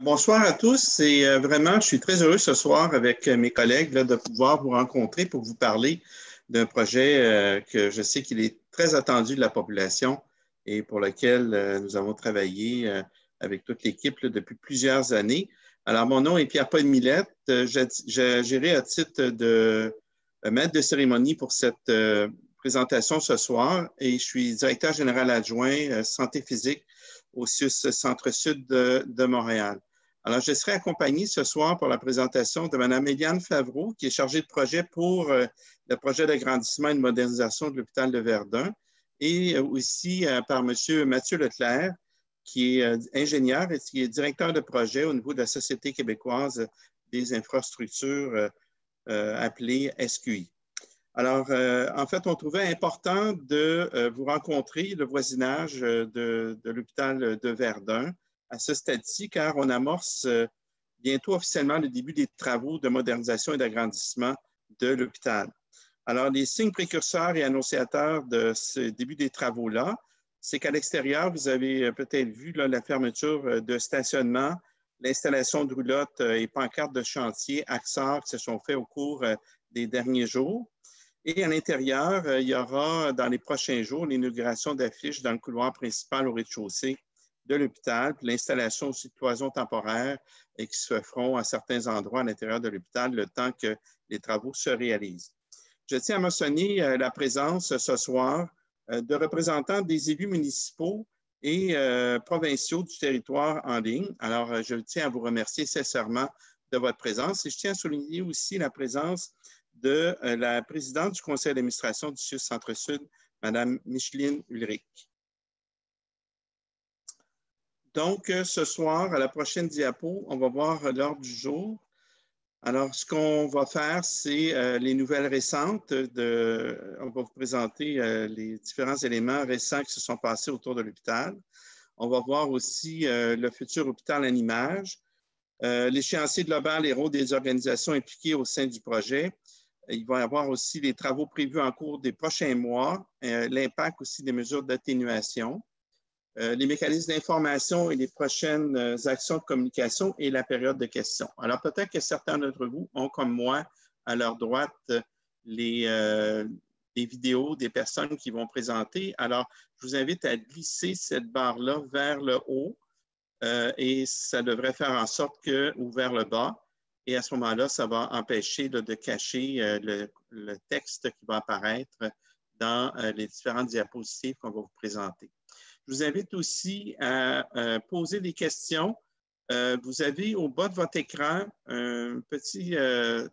Bonsoir à tous et vraiment, je suis très heureux ce soir avec mes collègues là, de pouvoir vous rencontrer pour vous parler d'un projet que je sais qu'il est très attendu de la population et pour lequel nous avons travaillé avec toute l'équipe là, depuis plusieurs années. Alors, mon nom est Pierre-Paul Millette. J'irai à titre de maître de cérémonie pour cette présentation ce soir et je suis directeur général adjoint santé physique au CIUS Centre-Sud de Montréal. Alors, je serai accompagné ce soir pour la présentation de Mme Éliane Favreau, qui est chargée de projet pour le projet d'agrandissement et de modernisation de l'hôpital de Verdun, et aussi par M. Mathieu Leclerc, qui est ingénieur et qui est directeur de projet au niveau de la Société québécoise des infrastructures appelée SQI. Alors, en fait, on trouvait important de vous rencontrer, le voisinage de l'hôpital de Verdun, à ce stade-ci, car on amorce bientôt officiellement le début des travaux de modernisation et d'agrandissement de l'hôpital. Alors, les signes précurseurs et annonciateurs de ce début des travaux-là, c'est qu'à l'extérieur, vous avez peut-être vu là, la fermeture de stationnement, l'installation de roulottes et pancartes de chantier, Axar, qui se sont faits au cours des derniers jours. Et à l'intérieur, il y aura dans les prochains jours l'inauguration d'affiches dans le couloir principal au rez-de-chaussée de l'hôpital, puis l'installation aussi de cloisons temporaires et qui se feront à certains endroits à l'intérieur de l'hôpital le temps que les travaux se réalisent. Je tiens à mentionner la présence ce soir de représentants des élus municipaux et provinciaux du territoire en ligne. Alors, je tiens à vous remercier sincèrement de votre présence et je tiens à souligner aussi la présence de la présidente du conseil d'administration du CIUS Centre-Sud, Mme Micheline Ulrich. Donc, ce soir, à la prochaine diapo, on va voir l'ordre du jour. Alors, ce qu'on va faire, c'est les nouvelles récentes. On va vous présenter les différents éléments récents qui se sont passés autour de l'hôpital. On va voir aussi le futur hôpital en images, l'échéancier global et rôle des organisations impliquées au sein du projet. Il va y avoir aussi les travaux prévus en cours des prochains mois, l'impact aussi des mesures d'atténuation, les mécanismes d'information et les prochaines actions de communication et la période de questions. Alors, peut-être que certains d'entre vous ont, comme moi, à leur droite, les vidéos des personnes qui vont présenter. Alors, je vous invite à glisser cette barre-là vers le haut et ça devrait faire en sorte que, ou vers le bas, et à ce moment-là, ça va empêcher là, de cacher le texte qui va apparaître dans les différentes diapositives qu'on va vous présenter. Je vous invite aussi à poser des questions. Vous avez au bas de votre écran un petit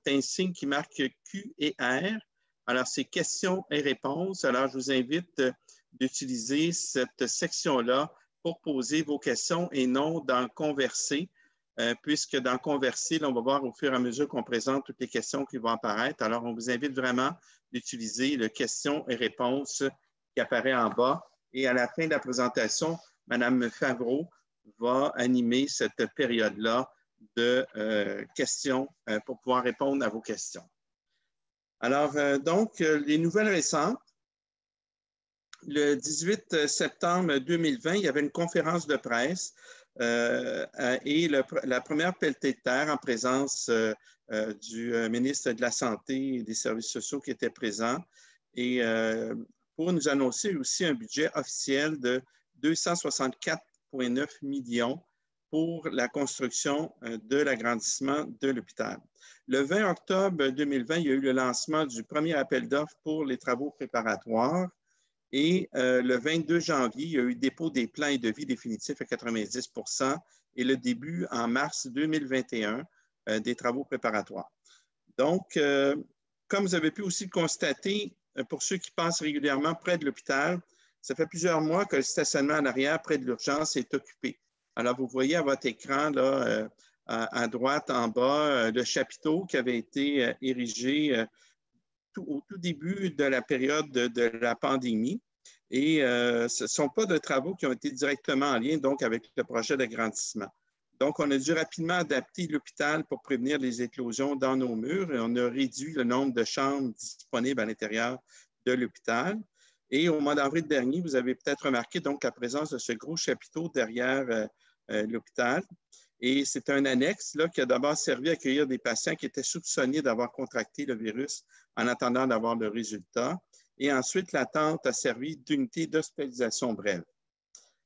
insigne qui marque Q et R. Alors, c'est questions et réponses. Alors, je vous invite d'utiliser cette section-là pour poser vos questions et non dans Converser, puisque dans Converser, là, on va voir au fur et à mesure qu'on présente toutes les questions qui vont apparaître. Alors, on vous invite vraiment d'utiliser le questions et réponses qui apparaît en bas. Et à la fin de la présentation, Mme Favreau va animer cette période-là de questions pour pouvoir répondre à vos questions. Alors, donc, les nouvelles récentes. Le 18 septembre 2020, il y avait une conférence de presse et la première pelletée de terre en présence du ministre de la Santé et des Services sociaux qui était présent et pour nous annoncer aussi un budget officiel de 264,9 millions pour la construction de l'agrandissement de l'hôpital. Le 20 octobre 2020, il y a eu le lancement du premier appel d'offres pour les travaux préparatoires. Et le 22 janvier, il y a eu dépôt des plans et devis définitifs à 90 % et le début en mars 2021 des travaux préparatoires. Donc, comme vous avez pu aussi le constater, pour ceux qui passent régulièrement près de l'hôpital, ça fait plusieurs mois que le stationnement en arrière près de l'urgence est occupé. Alors, vous voyez à votre écran, là, à droite, en bas, le chapiteau qui avait été érigé au tout début de la période de la pandémie. Et ce ne sont pas de travaux qui ont été directement en lien donc, avec le projet d'agrandissement. Donc, on a dû rapidement adapter l'hôpital pour prévenir les éclosions dans nos murs et on a réduit le nombre de chambres disponibles à l'intérieur de l'hôpital. Et au mois d'avril dernier, vous avez peut-être remarqué donc la présence de ce gros chapiteau derrière l'hôpital. Et c'est un annexe là, qui a d'abord servi à accueillir des patients qui étaient soupçonnés d'avoir contracté le virus en attendant d'avoir le résultat. Et ensuite, la tente a servi d'unité d'hospitalisation brève.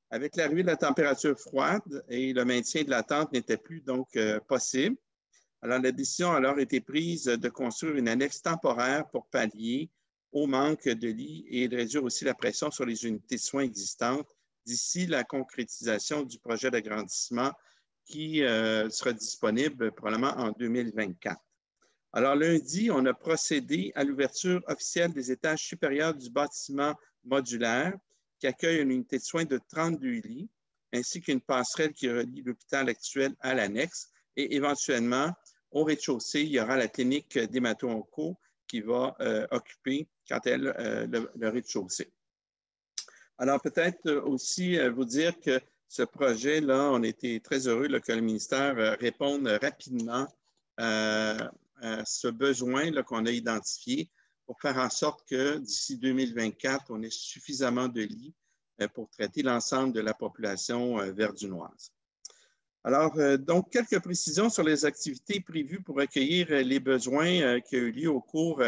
Avec l'arrivée de la température froide et le maintien de la tente n'était plus donc possible. Alors, la décision a alors été prise de construire une annexe temporaire pour pallier au manque de lits et de réduire aussi la pression sur les unités de soins existantes d'ici la concrétisation du projet d'agrandissement qui sera disponible probablement en 2024. Alors, lundi, on a procédé à l'ouverture officielle des étages supérieurs du bâtiment modulaire qui accueille une unité de soins de 32 lits, ainsi qu'une passerelle qui relie l'hôpital actuel à l'annexe. Et éventuellement, au rez-de-chaussée, il y aura la clinique d'hémato-onco qui va occuper, quant à elle, le rez-de-chaussée. Alors, peut-être aussi vous dire que ce projet-là, on était très heureux là, que le ministère réponde rapidement à ce besoin qu'on a identifié pour faire en sorte que d'ici 2024, on ait suffisamment de lits pour traiter l'ensemble de la population verdunoise. Alors, donc, quelques précisions sur les activités prévues pour accueillir les besoins qui ont eu lieu au cours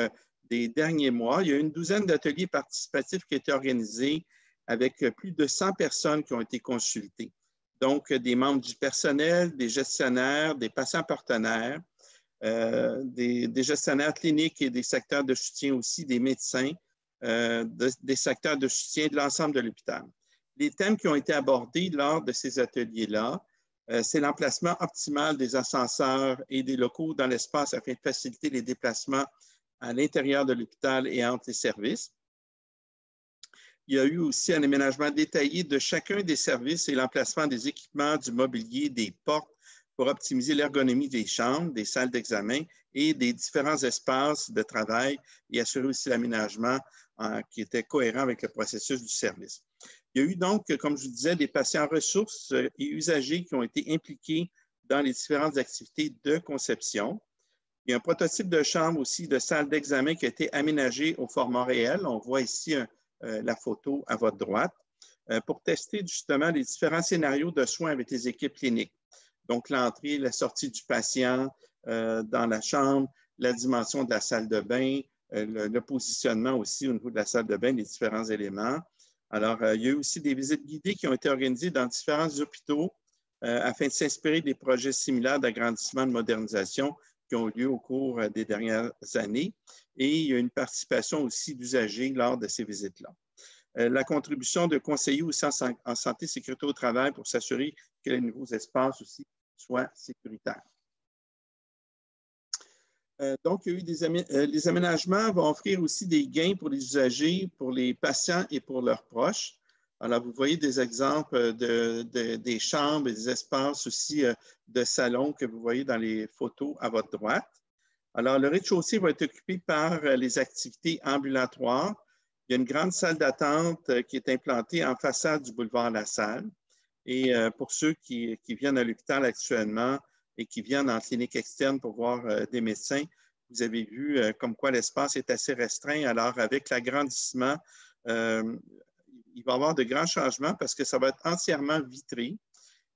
des derniers mois. Il y a une douzaine d'ateliers participatifs qui ont été organisés avec plus de 100 personnes qui ont été consultées. Donc, des membres du personnel, des gestionnaires, des patients partenaires, des gestionnaires cliniques et des secteurs de soutien aussi, des médecins, des secteurs de soutien de l'ensemble de l'hôpital. Les thèmes qui ont été abordés lors de ces ateliers-là, c'est l'emplacement optimal des ascenseurs et des locaux dans l'espace afin de faciliter les déplacements à l'intérieur de l'hôpital et entre les services. Il y a eu aussi un aménagement détaillé de chacun des services et l'emplacement des équipements, du mobilier, des portes pour optimiser l'ergonomie des chambres, des salles d'examen et des différents espaces de travail et assurer aussi l'aménagement qui était cohérent avec le processus du service. Il y a eu donc, comme je vous disais, des patients ressources et usagers qui ont été impliqués dans les différentes activités de conception. Il y a un prototype de chambre aussi, de salle d'examen qui a été aménagé au format réel. On voit ici la photo à votre droite pour tester justement les différents scénarios de soins avec les équipes cliniques. Donc, l'entrée, la sortie du patient dans la chambre, la dimension de la salle de bain, le positionnement aussi au niveau de la salle de bain, les différents éléments. Alors, il y a eu aussi des visites guidées qui ont été organisées dans différents hôpitaux afin de s'inspirer des projets similaires d'agrandissement, de modernisation qui ont eu lieu au cours des dernières années. Et il y a une participation aussi d'usagers lors de ces visites-là. La contribution de conseillers aussi en santé et sécurité au travail pour s'assurer que les nouveaux espaces aussi soient sécuritaires. Donc, il y a eu les aménagements vont offrir aussi des gains pour les usagers, pour les patients et pour leurs proches. Alors, vous voyez des exemples des chambres et des espaces aussi de salon que vous voyez dans les photos à votre droite. Alors, le rez-de-chaussée va être occupé par les activités ambulatoires. Il y a une grande salle d'attente qui est implantée en façade du boulevard La Salle. Et pour ceux qui viennent à l'hôpital actuellement et qui viennent en clinique externe pour voir des médecins, vous avez vu comme quoi l'espace est assez restreint. Alors, avec l'agrandissement, il va y avoir de grands changements parce que ça va être entièrement vitré.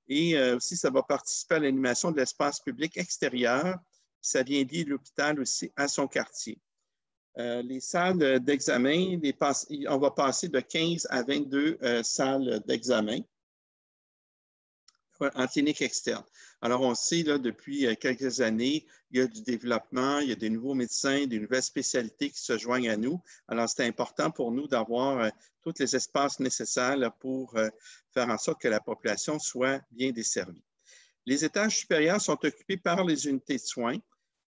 Et aussi, ça va participer à l'animation de l'espace public extérieur. Ça vient lier l'hôpital aussi à son quartier. Les salles d'examen, on va passer de 15 à 22 salles d'examen en clinique externe. Alors, on sait, là, depuis quelques années, il y a du développement, il y a des nouveaux médecins, des nouvelles spécialités qui se joignent à nous. Alors, c'est important pour nous d'avoir tous les espaces nécessaires là, pour faire en sorte que la population soit bien desservie. Les étages supérieurs sont occupés par les unités de soins.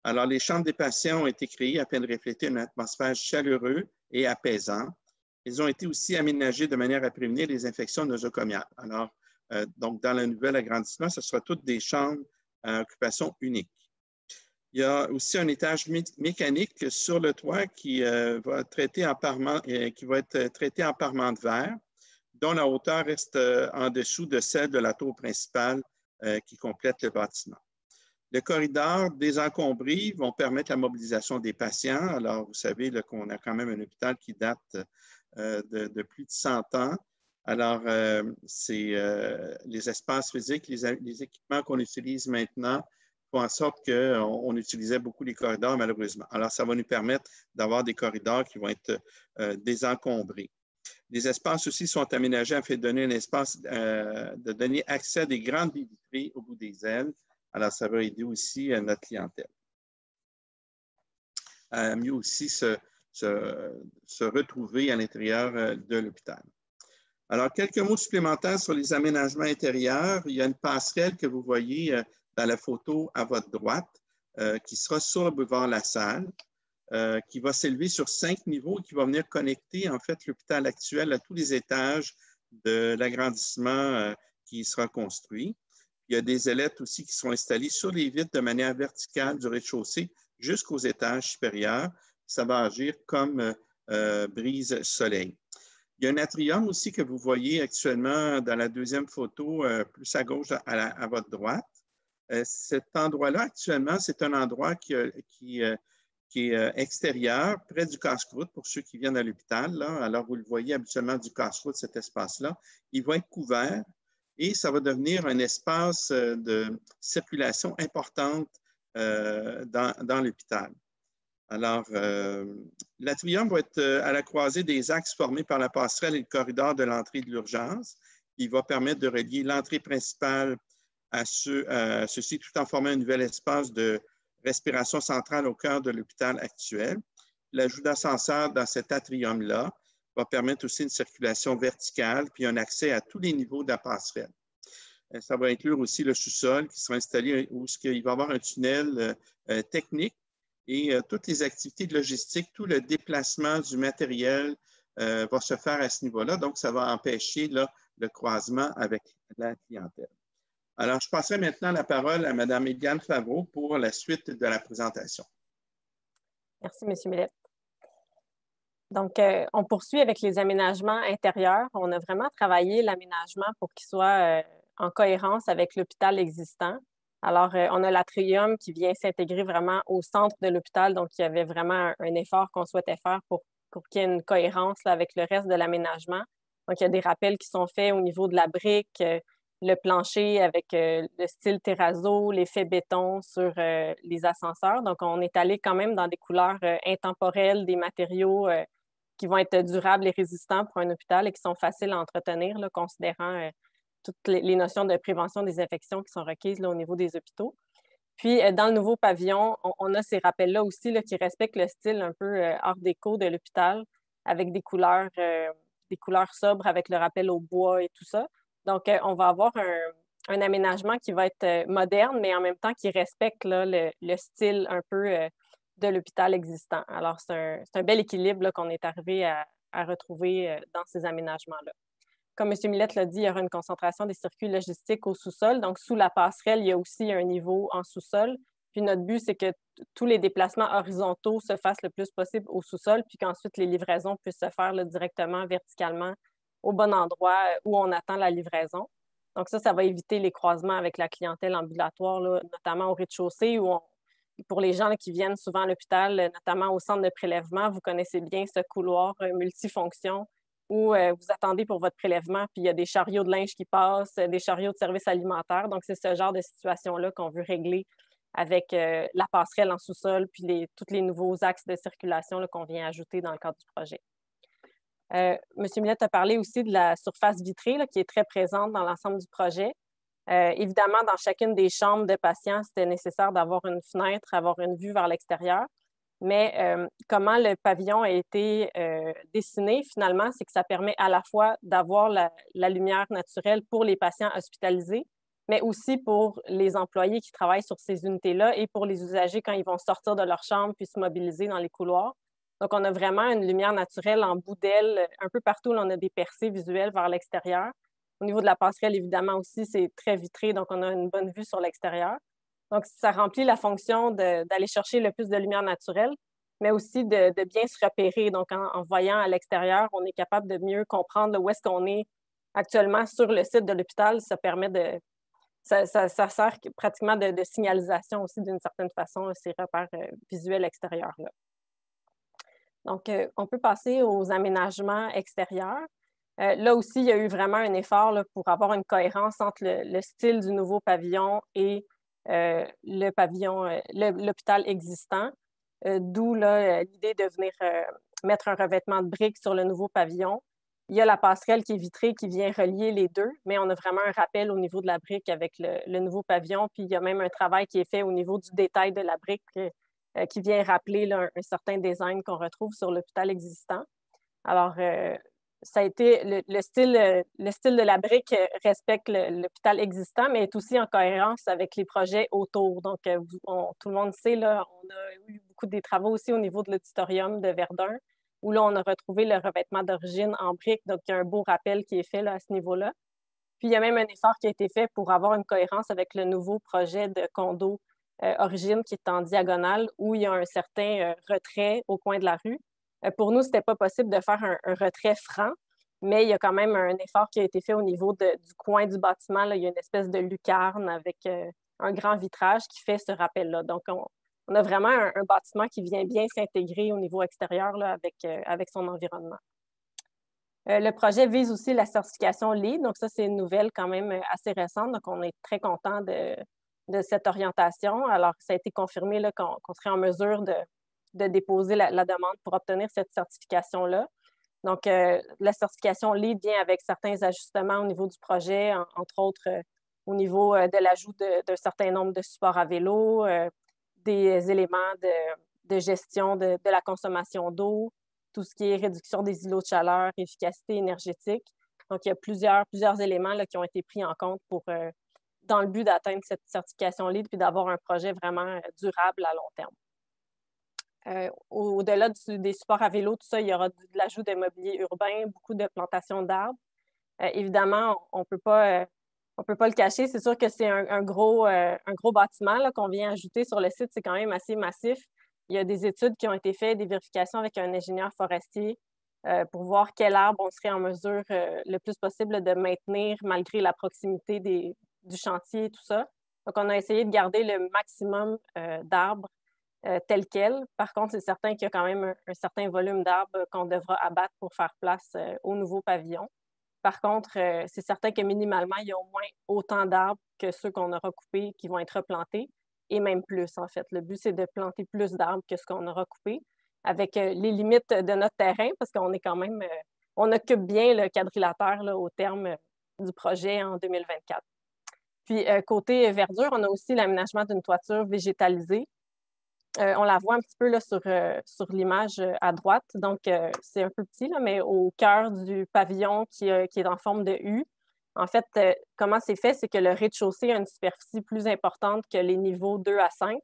Alors, les chambres des patients ont été créées afin de refléter une atmosphère chaleureuse et apaisante. Ils ont été aussi aménagés de manière à prévenir les infections nosocomiales. Alors, donc, dans le nouvel agrandissement, ce sera toutes des chambres à occupation unique. Il y a aussi un étage mécanique sur le toit qui va être traité en parement de verre, dont la hauteur reste en dessous de celle de la tour principale qui complète le bâtiment. Le corridor désencombré vont permettre la mobilisation des patients. Alors, vous savez qu'on a quand même un hôpital qui date de plus de 100 ans. Alors, c'est les espaces physiques, les équipements qu'on utilise maintenant font en sorte qu'on utilisait beaucoup les corridors, malheureusement. Alors, ça va nous permettre d'avoir des corridors qui vont être désencombrés. Les espaces aussi sont aménagés afin de donner un espace, de donner accès à des grandes baies vitrées au bout des ailes. Alors, ça va aider aussi notre clientèle à mieux aussi se retrouver à l'intérieur de l'hôpital. Alors, quelques mots supplémentaires sur les aménagements intérieurs. Il y a une passerelle que vous voyez dans la photo à votre droite qui sera sur le boulevard La Salle, qui va s'élever sur 5 niveaux et qui va venir connecter en fait l'hôpital actuel à tous les étages de l'agrandissement qui sera construit. Il y a des ailettes aussi qui seront installées sur les vitres de manière verticale du rez-de-chaussée jusqu'aux étages supérieurs. Ça va agir comme brise-soleil. Il y a un atrium aussi que vous voyez actuellement dans la deuxième photo, plus à gauche à votre droite. Cet endroit-là, actuellement, c'est un endroit qui est extérieur, près du casse-croûte pour ceux qui viennent à l'hôpital. Alors, vous le voyez habituellement du casse-croûte, cet espace-là. Il va être couvert et ça va devenir un espace de circulation importante dans l'hôpital. Alors, l'atrium va être à la croisée des axes formés par la passerelle et le corridor de l'entrée de l'urgence. Il va permettre de relier l'entrée principale à ceci tout en formant un nouvel espace de respiration centrale au cœur de l'hôpital actuel. L'ajout d'ascenseurs dans cet atrium-là va permettre aussi une circulation verticale puis un accès à tous les niveaux de la passerelle. Ça va inclure aussi le sous-sol qui sera installé où il va y avoir un tunnel technique et toutes les activités de logistique, tout le déplacement du matériel va se faire à ce niveau-là. Donc, ça va empêcher là, le croisement avec la clientèle. Alors, je passerai maintenant la parole à Mme Éliane Favreau pour la suite de la présentation. Merci, M. Millette. Donc, on poursuit avec les aménagements intérieurs. On a vraiment travaillé l'aménagement pour qu'il soit en cohérence avec l'hôpital existant. Alors, on a l'atrium qui vient s'intégrer vraiment au centre de l'hôpital. Donc, il y avait vraiment un effort qu'on souhaitait faire pour qu'il y ait une cohérence là, avec le reste de l'aménagement. Donc, il y a des rappels qui sont faits au niveau de la brique, le plancher avec le style terrazzo, l'effet béton sur les ascenseurs. Donc, on est allé quand même dans des couleurs intemporelles, des matériaux qui vont être durables et résistants pour un hôpital et qui sont faciles à entretenir, là, considérant toutes les notions de prévention des infections qui sont requises là, au niveau des hôpitaux. Puis, dans le nouveau pavillon, on a ces rappels-là aussi là, qui respectent le style un peu art déco de l'hôpital avec des couleurs sobres avec le rappel au bois et tout ça. Donc, on va avoir un aménagement qui va être moderne, mais en même temps qui respecte là, le style un peu de l'hôpital existant. Alors, c'est un bel équilibre qu'on est arrivé à retrouver dans ces aménagements-là. Comme M. Millette l'a dit, il y aura une concentration des circuits logistiques au sous-sol. Donc, sous la passerelle, il y a aussi un niveau en sous-sol. Puis, notre but, c'est que tous les déplacements horizontaux se fassent le plus possible au sous-sol, puis qu'ensuite, les livraisons puissent se faire là, directement, verticalement, au bon endroit où on attend la livraison. Donc, ça va éviter les croisements avec la clientèle ambulatoire, là, notamment au rez-de-chaussée, où pour les gens là, qui viennent souvent à l'hôpital, notamment au centre de prélèvement, vous connaissez bien ce couloir multifonction où vous attendez pour votre prélèvement, puis il y a des chariots de linge qui passent, des chariots de services alimentaires. Donc, c'est ce genre de situation-là qu'on veut régler avec la passerelle en sous-sol, puis tous les nouveaux axes de circulation qu'on vient ajouter dans le cadre du projet. M. Millette a parlé aussi de la surface vitrée là, qui est très présente dans l'ensemble du projet. Évidemment, dans chacune des chambres de patients, c'était nécessaire d'avoir une fenêtre, avoir une vue vers l'extérieur. Mais comment le pavillon a été dessiné, finalement, c'est que ça permet à la fois d'avoir la lumière naturelle pour les patients hospitalisés, mais aussi pour les employés qui travaillent sur ces unités-là et pour les usagers quand ils vont sortir de leur chambre puis se mobiliser dans les couloirs. Donc, on a vraiment une lumière naturelle en bout d'aile. Un peu partout, là, on a des percées visuelles vers l'extérieur. Au niveau de la passerelle, évidemment aussi, c'est très vitré, donc on a une bonne vue sur l'extérieur. Donc, ça remplit la fonction d'aller chercher le plus de lumière naturelle, mais aussi de bien se repérer. Donc, en voyant à l'extérieur, on est capable de mieux comprendre où est-ce qu'on est actuellement sur le site de l'hôpital. Ça permet ça sert pratiquement de signalisation aussi d'une certaine façon, ces repères visuels extérieurs-là. Donc, on peut passer aux aménagements extérieurs. Là aussi, il y a eu vraiment un effort là, pour avoir une cohérence entre le style du nouveau pavillon et le pavillon, l'hôpital existant, d'où l'idée de venir mettre un revêtement de briques sur le nouveau pavillon. Il y a la passerelle qui est vitrée qui vient relier les deux, mais on a vraiment un rappel au niveau de la brique avec le nouveau pavillon. Puis il y a même un travail qui est fait au niveau du détail de la brique qui vient rappeler là, un certain design qu'on retrouve sur l'hôpital existant. Alors, ça a été le style de la brique respecte l'hôpital existant, mais est aussi en cohérence avec les projets autour. Donc, tout le monde sait, là, on a eu beaucoup des travaux aussi au niveau de l'auditorium de Verdun, où là, on a retrouvé le revêtement d'origine en brique. Donc, il y a un beau rappel qui est fait là, à ce niveau-là. Puis, il y a même un effort qui a été fait pour avoir une cohérence avec le nouveau projet de condo Origine qui est en diagonale, où il y a un certain retrait au coin de la rue. Pour nous, ce n'était pas possible de faire un retrait franc, mais il y a quand même un effort qui a été fait au niveau du coin du bâtiment. Là. Il y a une espèce de lucarne avec un grand vitrage qui fait ce rappel-là. Donc, on a vraiment un bâtiment qui vient bien s'intégrer au niveau extérieur là, avec son environnement. Le projet vise aussi la certification LEED. Donc, ça, c'est une nouvelle quand même assez récente. Donc, on est très content de cette orientation. Alors, ça a été confirmé qu'on serait en mesure de déposer la demande pour obtenir cette certification-là. Donc, la certification LEED vient avec certains ajustements au niveau du projet, entre autres au niveau de l'ajout d'un certain nombre de supports à vélo, des éléments de gestion de la consommation d'eau, tout ce qui est réduction des îlots de chaleur, efficacité énergétique. Donc, il y a plusieurs éléments là, qui ont été pris en compte dans le but d'atteindre cette certification LEED puis d'avoir un projet vraiment durable à long terme. Au-delà des supports à vélo, tout ça, il y aura de l'ajout de mobilier urbain, beaucoup de plantations d'arbres. Évidemment, on peut pas le cacher. C'est sûr que c'est un gros bâtiment qu'on vient ajouter sur le site. C'est quand même assez massif. Il y a des études qui ont été faites, des vérifications avec un ingénieur forestier pour voir quel arbre on serait en mesure le plus possible de maintenir malgré la proximité du chantier et tout ça. Donc, on a essayé de garder le maximum d'arbres tel quel. Par contre, c'est certain qu'il y a quand même un certain volume d'arbres qu'on devra abattre pour faire place au nouveau pavillon. Par contre, c'est certain que minimalement, il y a au moins autant d'arbres que ceux qu'on aura coupés qui vont être replantés, et même plus, en fait. Le but, c'est de planter plus d'arbres que ce qu'on aura coupé, avec les limites de notre terrain, parce qu'on est quand même, on occupe bien le quadrilatère là, au terme du projet en 2024. Puis, côté verdure, on a aussi l'aménagement d'une toiture végétalisée. On la voit un petit peu là, sur l'image à droite. Donc, c'est un peu petit, là, mais au cœur du pavillon qui est en forme de U. En fait, comment c'est fait? C'est que le rez-de-chaussée a une superficie plus importante que les niveaux 2 à 5.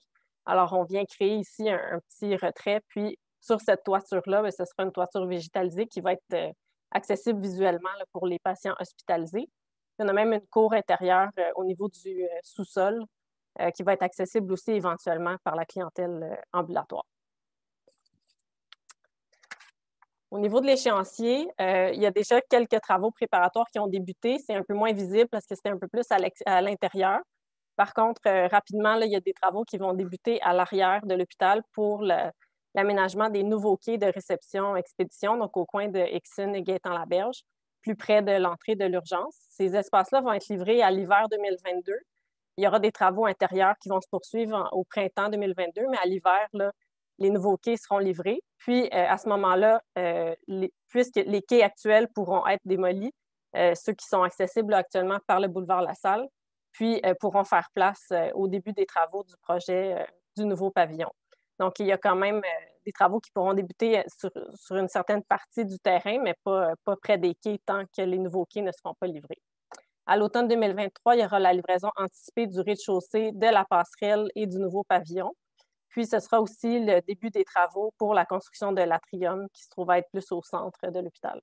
Alors, on vient créer ici un petit retrait. Puis, sur cette toiture-là, bien, ce sera une toiture végétalisée qui va être accessible visuellement là, pour les patients hospitalisés. Puis, on a même une cour intérieure au niveau du sous-sol qui va être accessible aussi éventuellement par la clientèle ambulatoire. Au niveau de l'échéancier, il y a déjà quelques travaux préparatoires qui ont débuté. C'est un peu moins visible parce que c'était un peu plus à l'intérieur. Par contre, rapidement, là, il y a des travaux qui vont débuter à l'arrière de l'hôpital pour l'aménagement des nouveaux quais de réception-expédition, donc au coin de Exine et Gaétan-Laberge, plus près de l'entrée de l'urgence. Ces espaces-là vont être livrés à l'hiver 2022. Il y aura des travaux intérieurs qui vont se poursuivre au printemps 2022, mais à l'hiver, les nouveaux quais seront livrés. Puis, à ce moment-là, puisque les quais actuels pourront être démolis, ceux qui sont accessibles actuellement par le boulevard La Salle, puis pourront faire place au début des travaux du projet du nouveau pavillon. Donc, il y a quand même des travaux qui pourront débuter sur une certaine partie du terrain, mais pas près des quais tant que les nouveaux quais ne seront pas livrés. À l'automne 2023, il y aura la livraison anticipée du rez-de-chaussée, de la passerelle et du nouveau pavillon. Puis, ce sera aussi le début des travaux pour la construction de l'atrium qui se trouve à être plus au centre de l'hôpital.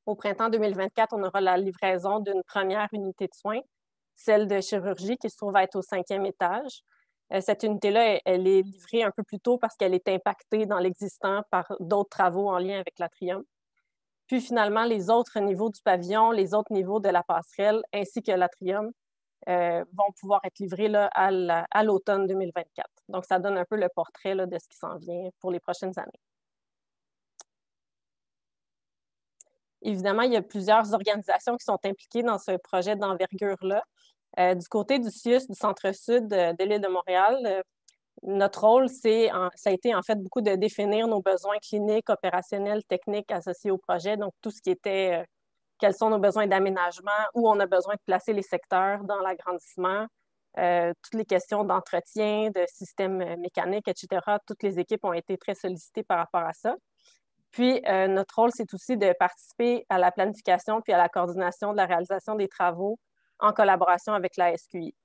Au printemps 2024, on aura la livraison d'une première unité de soins, celle de chirurgie qui se trouve à être au 5e étage. Cette unité-là, elle est livrée un peu plus tôt parce qu'elle est impactée dans l'existant par d'autres travaux en lien avec l'atrium. Puis finalement, les autres niveaux du pavillon, les autres niveaux de la passerelle, ainsi que l'atrium, vont pouvoir être livrés là, à l'automne 2024. Donc, ça donne un peu le portrait là, de ce qui s'en vient pour les prochaines années. Évidemment, il y a plusieurs organisations qui sont impliquées dans ce projet d'envergure-là. Du côté du CIUS, du Centre-Sud de l'île de Montréal, notre rôle, ça a été en fait beaucoup de définir nos besoins cliniques, opérationnels, techniques associés au projet. Donc, tout ce qui était quels sont nos besoins d'aménagement, où on a besoin de placer les secteurs dans l'agrandissement, toutes les questions d'entretien, de systèmes mécaniques, etc. Toutes les équipes ont été très sollicitées par rapport à ça. Puis, notre rôle, c'est aussi de participer à la planification puis à la coordination de la réalisation des travaux en collaboration avec la SQI.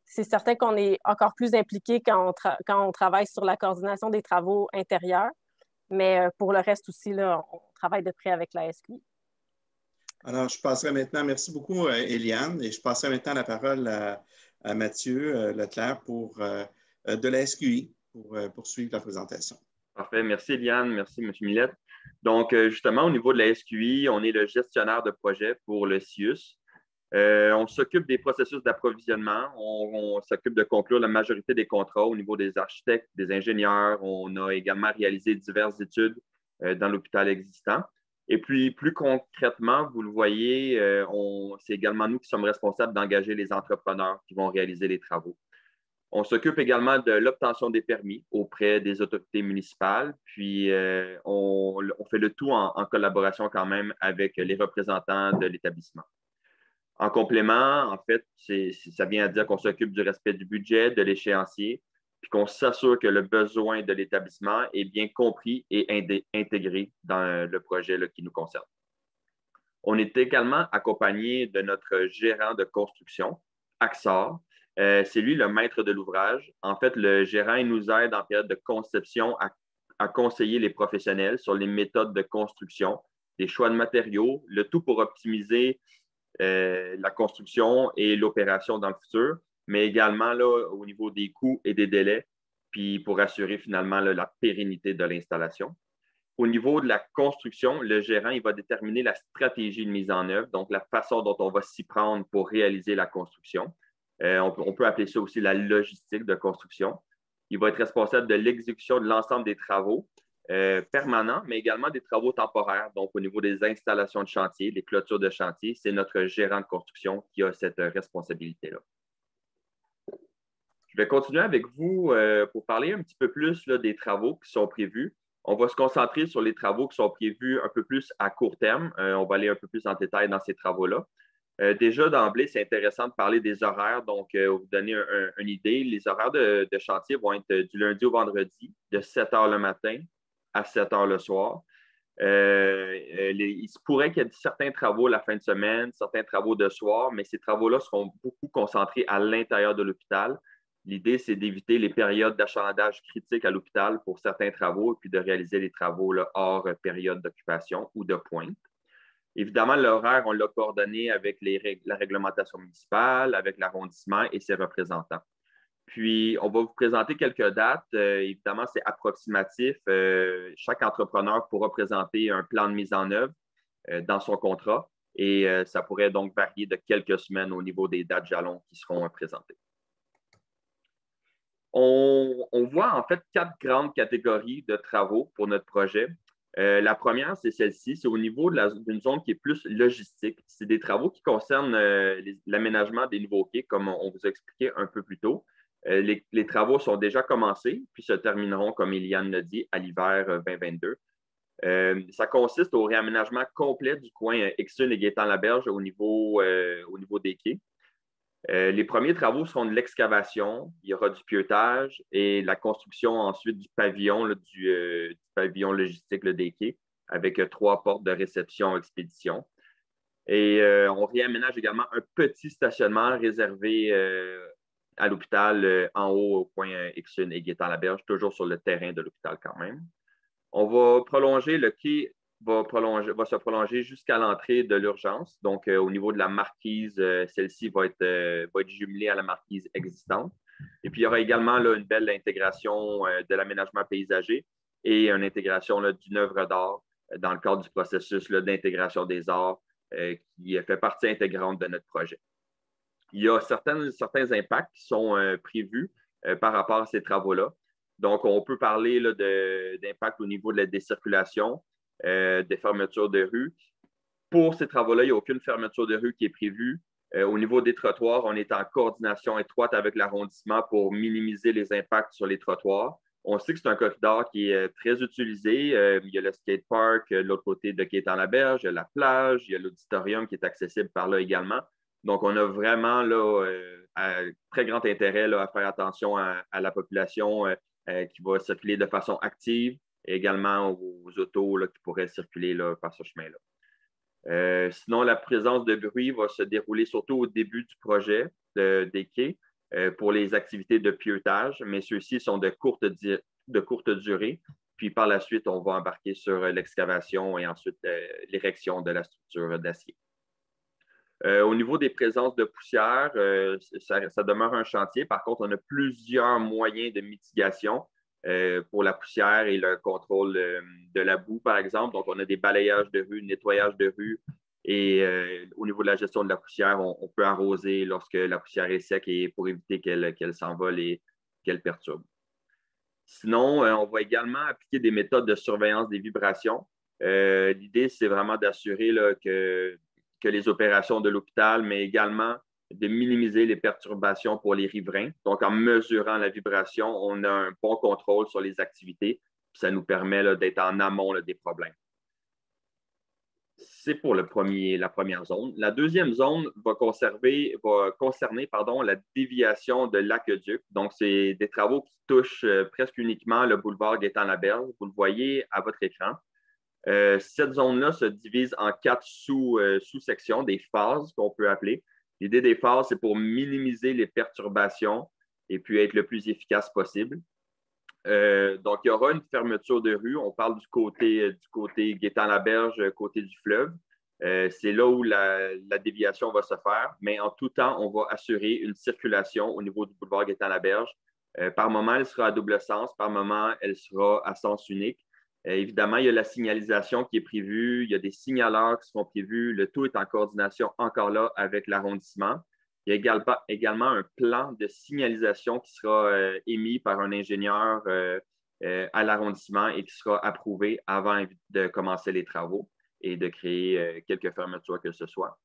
C'est certain qu'on est encore plus impliqué quand on travaille sur la coordination des travaux intérieurs, mais pour le reste aussi, là, on travaille de près avec la SQI. Alors, je passerai maintenant, merci beaucoup, Eliane, et je passerai maintenant la parole à Mathieu Leclerc de la SQI pour poursuivre la présentation. Parfait. Merci, Eliane. Merci, M. Millette. Donc, justement, au niveau de la SQI, on est le gestionnaire de projet pour le CIUS. On s'occupe des processus d'approvisionnement. On s'occupe de conclure la majorité des contrats au niveau des architectes, des ingénieurs. On a également réalisé diverses études dans l'hôpital existant. Et puis, plus concrètement, vous le voyez, c'est également nous qui sommes responsables d'engager les entrepreneurs qui vont réaliser les travaux. On s'occupe également de l'obtention des permis auprès des autorités municipales, puis on fait le tout en collaboration quand même avec les représentants de l'établissement. En complément, en fait, ça vient à dire qu'on s'occupe du respect du budget, de l'échéancier, puis qu'on s'assure que le besoin de l'établissement est bien compris et intégré dans le projet là, qui nous concerne. On est également accompagné de notre gérant de construction, Axar. C'est lui le maître de l'ouvrage. En fait, le gérant il nous aide en période de conception à conseiller les professionnels sur les méthodes de construction, les choix de matériaux, le tout pour optimiser la construction et l'opération dans le futur, mais également là, au niveau des coûts et des délais, puis pour assurer finalement là, la pérennité de l'installation. Au niveau de la construction, le gérant il va déterminer la stratégie de mise en œuvre, donc la façon dont on va s'y prendre pour réaliser la construction. On peut appeler ça aussi la logistique de construction. Il va être responsable de l'exécution de l'ensemble des travaux permanents, mais également des travaux temporaires. Donc, au niveau des installations de chantier, des clôtures de chantier, c'est notre gérant de construction qui a cette responsabilité-là. Je vais continuer avec vous pour parler un petit peu plus là, des travaux qui sont prévus. On va se concentrer sur les travaux qui sont prévus un peu plus à court terme. On va aller un peu plus en détail dans ces travaux-là. Déjà, d'emblée, c'est intéressant de parler des horaires. Donc, vous donner une idée, les horaires de chantier vont être du lundi au vendredi, de 7 heures le matin à 7 heures le soir. Il se pourrait qu'il y ait certains travaux la fin de semaine, certains travaux de soir, mais ces travaux-là seront beaucoup concentrés à l'intérieur de l'hôpital. L'idée, c'est d'éviter les périodes d'achalandage critiques à l'hôpital pour certains travaux et puis de réaliser les travaux là, hors période d'occupation ou de pointe. Évidemment, l'horaire, on l'a coordonné avec la réglementation municipale, avec l'arrondissement et ses représentants. Puis, on va vous présenter quelques dates. Évidemment, c'est approximatif. Chaque entrepreneur pourra présenter un plan de mise en œuvre dans son contrat et ça pourrait donc varier de quelques semaines au niveau des dates jalons qui seront présentées. On voit en fait 4 grandes catégories de travaux pour notre projet. La première, c'est celle-ci. C'est au niveau d'une zone qui est plus logistique. C'est des travaux qui concernent l'aménagement des nouveaux quais, comme on vous a expliqué un peu plus tôt. Les travaux sont déjà commencés, puis se termineront, comme Eliane l'a dit, à l'hiver 2022. Ça consiste au réaménagement complet du coin Exune et Gaétan-Laberge au niveau des quais. Les premiers travaux seront de l'excavation, il y aura du pieutage et la construction ensuite du pavillon, là, du pavillon logistique là, des quais, avec 3 portes de réception-expédition. Et on réaménage également un petit stationnement réservé à l'hôpital en haut au coin Exune et Gaétan-Laberge, toujours sur le terrain de l'hôpital quand même. On va prolonger, le quai va se prolonger jusqu'à l'entrée de l'urgence. Donc, au niveau de la marquise, celle-ci va être jumelée à la marquise existante. Et puis, il y aura également là, une belle intégration de l'aménagement paysager et une intégration là, d'une œuvre d'art dans le cadre du processus d'intégration des arts qui fait partie intégrante de notre projet. Il y a certains impacts qui sont prévus par rapport à ces travaux-là. Donc, on peut parler d'impact au niveau de la décirculation, des fermetures de rues, Pour ces travaux-là, il n'y a aucune fermeture de rue qui est prévue. Au niveau des trottoirs, on est en coordination étroite avec l'arrondissement pour minimiser les impacts sur les trottoirs. On sait que c'est un corridor qui est très utilisé. Il y a le skatepark de l'autre côté de Quétan-la-Berge, il y a la plage, il y a l'auditorium qui est accessible par là également. Donc, on a vraiment là, un très grand intérêt là, à faire attention à la population qui va circuler de façon active et également aux autos là, qui pourraient circuler là, par ce chemin-là. Sinon, la présence de bruit va se dérouler surtout au début du projet des quais pour les activités de pieutage, mais ceux-ci sont de courte durée. Puis par la suite, on va embarquer sur l'excavation et ensuite l'érection de la structure d'acier. Au niveau des présences de poussière, ça demeure un chantier. Par contre, on a plusieurs moyens de mitigation pour la poussière et le contrôle de la boue, par exemple. Donc, on a des balayages de rue, nettoyage de rue. Et au niveau de la gestion de la poussière, on peut arroser lorsque la poussière est sec et pour éviter qu'elle s'envole et qu'elle perturbe. Sinon, on va également appliquer des méthodes de surveillance des vibrations. L'idée, c'est vraiment d'assurer que les opérations de l'hôpital, mais également de minimiser les perturbations pour les riverains. Donc, en mesurant la vibration, on a un bon contrôle sur les activités. Ça nous permet d'être en amont des problèmes. C'est pour la première zone. La deuxième zone va concerner la déviation de l'aqueduc. Donc, c'est des travaux qui touchent presque uniquement le boulevard Gaétan-Laberge. Vous le voyez à votre écran. Cette zone-là se divise en 4 sous-sections, des phases qu'on peut appeler. L'idée des phases, c'est pour minimiser les perturbations et puis être le plus efficace possible. Donc, il y aura une fermeture de rue. On parle du côté Gaétan-Laberge, côté du fleuve. C'est là où la déviation va se faire. Mais en tout temps, on va assurer une circulation au niveau du boulevard Gaétan-Laberge. Par moment, elle sera à double sens. Par moment, elle sera à sens unique. Évidemment, il y a la signalisation qui est prévue. Il y a des signaleurs qui seront prévus. Le tout est en coordination encore là avec l'arrondissement. Il y a également un plan de signalisation qui sera émis par un ingénieur à l'arrondissement et qui sera approuvé avant de commencer les travaux et de créer quelques fermetures que ce soit.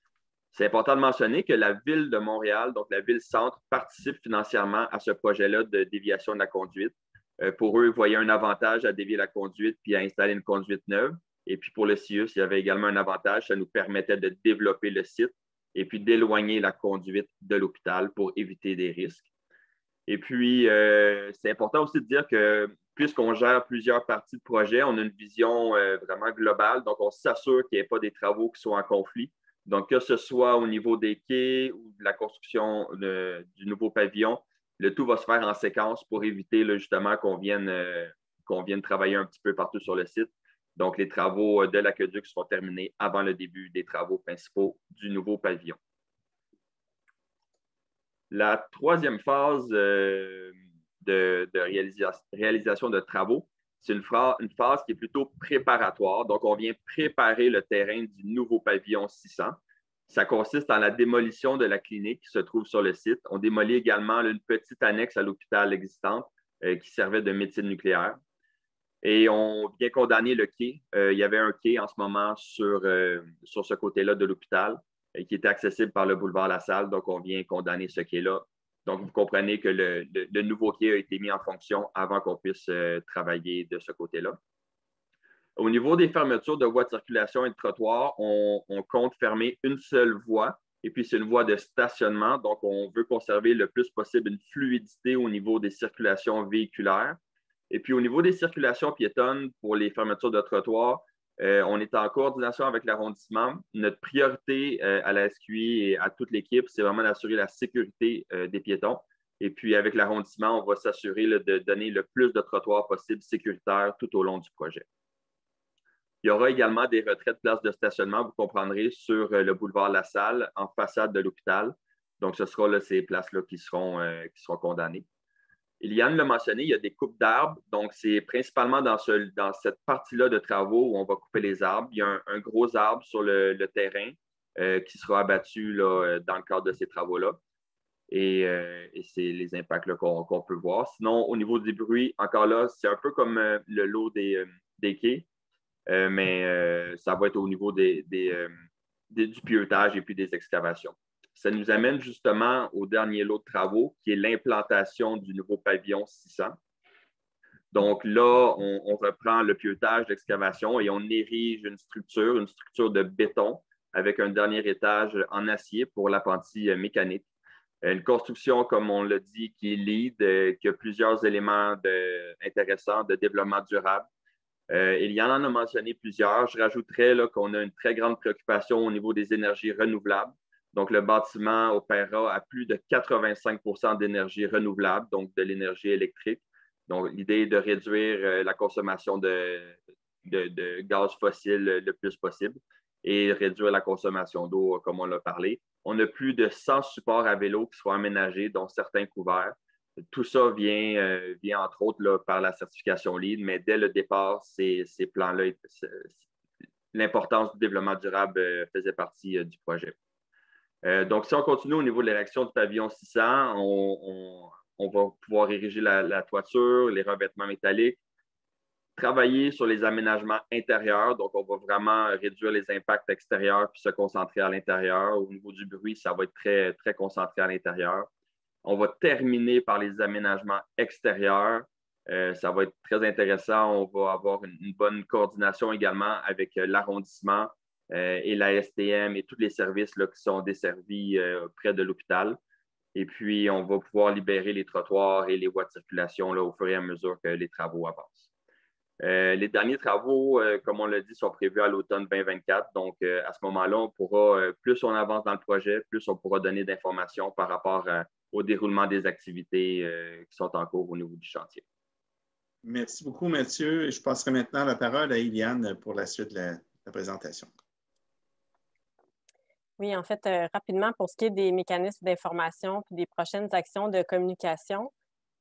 C'est important de mentionner que la Ville de Montréal, donc la Ville-Centre, participe financièrement à ce projet-là de déviation de la conduite. Pour eux, ils voyaient un avantage à dévier la conduite puis à installer une conduite neuve. Et puis pour le CIUS, il y avait également un avantage. Ça nous permettait de développer le site et puis d'éloigner la conduite de l'hôpital pour éviter des risques. Et puis, c'est important aussi de dire que puisqu'on gère plusieurs parties de projet, on a une vision vraiment globale. Donc, on s'assure qu'il n'y ait pas des travaux qui soient en conflit. Donc, que ce soit au niveau des quais ou de la construction du nouveau pavillon, le tout va se faire en séquence pour éviter justement qu'on vienne travailler un petit peu partout sur le site. Donc, les travaux de l'aqueduc seront terminés avant le début des travaux principaux du nouveau pavillon. La troisième phase de réalisation de travaux, c'est une phase qui est plutôt préparatoire. Donc, on vient préparer le terrain du nouveau pavillon 600. Ça consiste en la démolition de la clinique qui se trouve sur le site. On démolit également une petite annexe à l'hôpital existante qui servait de médecine nucléaire. Et on vient condamner le quai. Il y avait un quai en ce moment sur ce côté-là de l'hôpital qui était accessible par le boulevard La Salle. Donc, on vient condamner ce quai-là. Donc, vous comprenez que le nouveau quai a été mis en fonction avant qu'on puisse travailler de ce côté-là. Au niveau des fermetures de voies de circulation et de trottoirs, on compte fermer une seule voie. Et puis, c'est une voie de stationnement. Donc, on veut conserver le plus possible une fluidité au niveau des circulations véhiculaires. Et puis, au niveau des circulations piétonnes pour les fermetures de trottoirs, on est en coordination avec l'arrondissement. Notre priorité à la SQI et à toute l'équipe, c'est vraiment d'assurer la sécurité des piétons. Et puis, avec l'arrondissement, on va s'assurer de donner le plus de trottoirs possible sécuritaires tout au long du projet. Il y aura également des retraits de places de stationnement, vous comprendrez, sur le boulevard La Salle, en façade de l'hôpital. Donc, ce sera ces places-là qui seront condamnées. Eliane l'a mentionné, il y a des coupes d'arbres. Donc, c'est principalement dans cette partie-là de travaux où on va couper les arbres. Il y a un gros arbre sur le terrain qui sera abattu là, dans le cadre de ces travaux-là. Et c'est les impacts qu'on peut voir. Sinon, au niveau des bruits, encore là, c'est un peu comme le lot des quais, mais ça va être au niveau des du pieutage et puis des excavations. Ça nous amène justement au dernier lot de travaux, qui est l'implantation du nouveau pavillon 600. Donc là, on reprend le pieutage, l'excavation et on érige une structure de béton avec un dernier étage en acier pour l'appentis mécanique. Une construction, comme on l'a dit, qui est lead, qui a plusieurs éléments intéressants de développement durable. Il y en a mentionné plusieurs. Je rajouterais qu'on a une très grande préoccupation au niveau des énergies renouvelables. Donc, le bâtiment opérera à plus de 85 % d'énergie renouvelable, donc de l'énergie électrique. Donc, l'idée est de réduire la consommation de gaz fossile le plus possible et réduire la consommation d'eau, comme on l'a parlé. On a plus de 100 supports à vélo qui seront aménagés, dont certains couverts. Tout ça vient entre autres là, par la certification LEED, mais dès le départ, ces plans-là, l'importance du développement durable faisait partie du projet. Donc, si on continue au niveau de l'érection du pavillon 600, on va pouvoir ériger la toiture, les revêtements métalliques, travailler sur les aménagements intérieurs. Donc, on va vraiment réduire les impacts extérieurs puis se concentrer à l'intérieur. Au niveau du bruit, ça va être très, très concentré à l'intérieur. On va terminer par les aménagements extérieurs. Ça va être très intéressant. On va avoir une bonne coordination également avec l'arrondissement et la STM et tous les services là, qui sont desservis près de l'hôpital. Et puis, on va pouvoir libérer les trottoirs et les voies de circulation là, au fur et à mesure que les travaux avancent. Les derniers travaux, comme on l'a dit, sont prévus à l'automne 2024. Donc, à ce moment-là, on pourra, plus on avance dans le projet, plus on pourra donner d'informations par rapport au déroulement des activités qui sont en cours au niveau du chantier. Merci beaucoup, Mathieu. Je passerai maintenant la parole à Iliane pour la suite de la présentation. Oui, en fait, rapidement, pour ce qui est des mécanismes d'information et des prochaines actions de communication,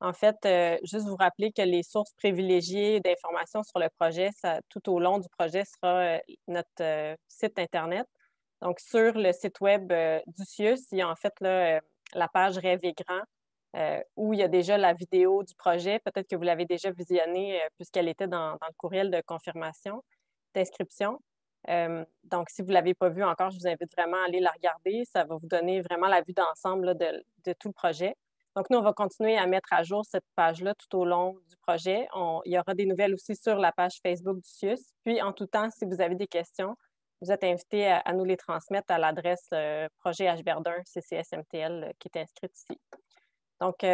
en fait, juste vous rappeler que les sources privilégiées d'informations sur le projet, tout au long du projet, sera notre site Internet. Donc, sur le site web du CIUS, il y a en fait là, la page Rêver grand, où il y a déjà la vidéo du projet. Peut-être que vous l'avez déjà visionnée puisqu'elle était dans le courriel de confirmation, d'inscription. Donc, si vous ne l'avez pas vue encore, je vous invite vraiment à aller la regarder. Ça va vous donner vraiment la vue d'ensemble de tout le projet. Donc, nous, on va continuer à mettre à jour cette page-là tout au long du projet. Il y aura des nouvelles aussi sur la page Facebook du CIUS. Puis, en tout temps, si vous avez des questions, vous êtes invités à nous les transmettre à l'adresse projet H-Verdun CCSMTL qui est inscrite ici. Donc,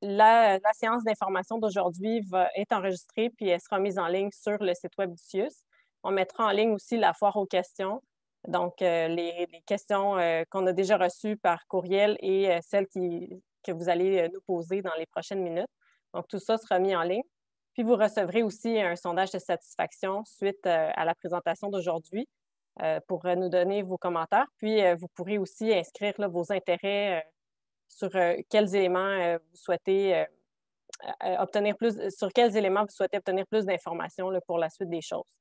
la séance d'information d'aujourd'hui va être enregistrée puis elle sera mise en ligne sur le site web du CIUS. On mettra en ligne aussi la foire aux questions. Donc, les questions qu'on a déjà reçues par courriel et celles que vous allez nous poser dans les prochaines minutes. Donc, tout ça sera mis en ligne. Puis, vous recevrez aussi un sondage de satisfaction suite à la présentation d'aujourd'hui pour nous donner vos commentaires. Puis, vous pourrez aussi inscrire là, vos intérêts sur quels éléments vous souhaitez obtenir plus, sur quels éléments vous souhaitez obtenir plus d'informations pour la suite des choses.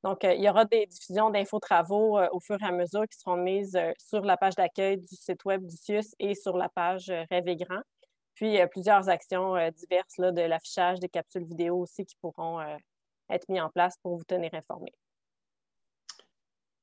Donc, il y aura des diffusions d'infos-travaux au fur et à mesure qui seront mises sur la page d'accueil du site web du CIUS et sur la page Rêver grand. Puis, plusieurs actions diverses là, de l'affichage, des capsules vidéo aussi qui pourront être mises en place pour vous tenir informés.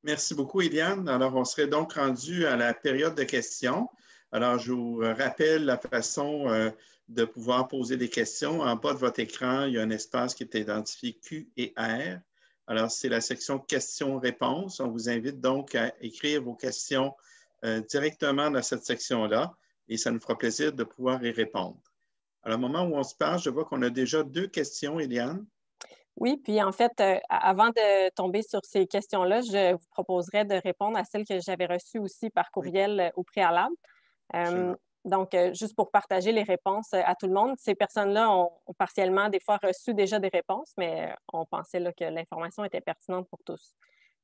Merci beaucoup, Iliane. Alors, on serait donc rendu à la période de questions. Alors, je vous rappelle la façon de pouvoir poser des questions. En bas de votre écran, il y a un espace qui est identifié Q et R. Alors, c'est la section questions-réponses. On vous invite donc à écrire vos questions directement dans cette section-là et ça nous fera plaisir de pouvoir y répondre. Alors, au moment où on se parle, je vois qu'on a déjà 2 questions, Iliane. Oui, puis en fait, avant de tomber sur ces questions-là, je vous proposerais de répondre à celles que j'avais reçues aussi par courriel au préalable. Donc, juste pour partager les réponses à tout le monde, ces personnes-là ont partiellement des fois reçu déjà des réponses, mais on pensait là, que l'information était pertinente pour tous.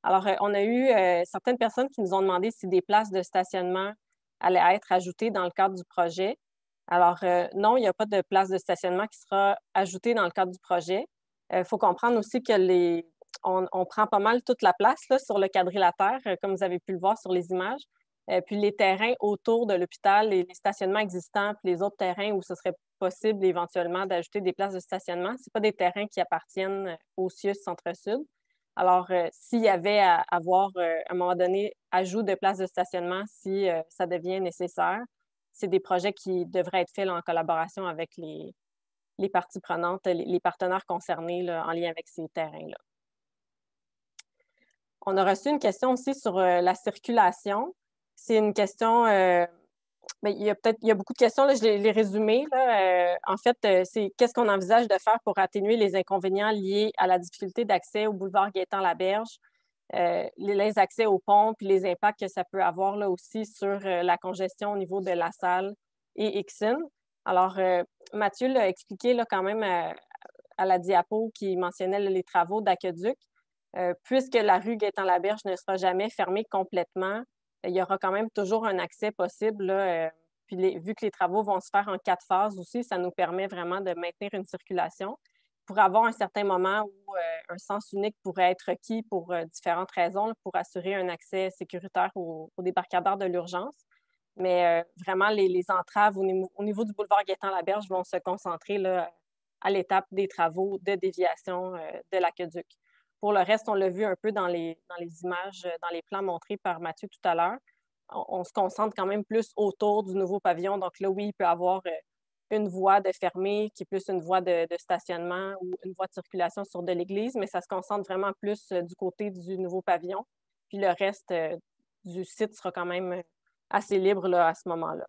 Alors, on a eu certaines personnes qui nous ont demandé si des places de stationnement allaient être ajoutées dans le cadre du projet. Alors, non, il n'y a pas de place de stationnement qui sera ajoutée dans le cadre du projet. Il faut comprendre aussi que on prend pas mal toute la place là, sur le quadrilatère, comme vous avez pu le voir sur les images. Puis les terrains autour de l'hôpital, les stationnements existants, puis les autres terrains où ce serait possible éventuellement d'ajouter des places de stationnement, ce ne sont pas des terrains qui appartiennent au CIUS Centre-Sud. Alors, s'il y avait à avoir, à un moment donné, ajout de places de stationnement si ça devient nécessaire, c'est des projets qui devraient être faits là, en collaboration avec les parties prenantes, les partenaires concernés là, en lien avec ces terrains-là. On a reçu une question aussi sur la circulation. C'est une question, bien, il y a beaucoup de questions, là, je les résumées. Là. En fait, c'est qu'est-ce qu'on envisage de faire pour atténuer les inconvénients liés à la difficulté d'accès au boulevard Gaétan-Laberge, les accès aux ponts, puis les impacts que ça peut avoir là, aussi sur la congestion au niveau de La Salle et Ixon. Alors, Mathieu l'a expliqué là, quand même à la diapo qui mentionnait là, les travaux d'aqueduc. Puisque la rue Gaétan-Laberge ne sera jamais fermée complètement, il y aura quand même toujours un accès possible. Là, puis vu que les travaux vont se faire en 4 phases aussi, ça nous permet vraiment de maintenir une circulation. Pour avoir un certain moment où un sens unique pourrait être requis pour différentes raisons, là, pour assurer un accès sécuritaire au débarcadère de l'urgence. Mais vraiment, les entraves au niveau du boulevard Gaétan-Laberge vont se concentrer là, à l'étape des travaux de déviation de l'aqueduc. Pour le reste, on l'a vu un peu dans les images, dans les plans montrés par Mathieu tout à l'heure. On se concentre quand même plus autour du nouveau pavillon. Donc là, oui, il peut y avoir une voie de fermée qui est plus une voie de stationnement ou une voie de circulation sur de l'église, mais ça se concentre vraiment plus du côté du nouveau pavillon. Puis le reste du site sera quand même assez libre là, à ce moment-là.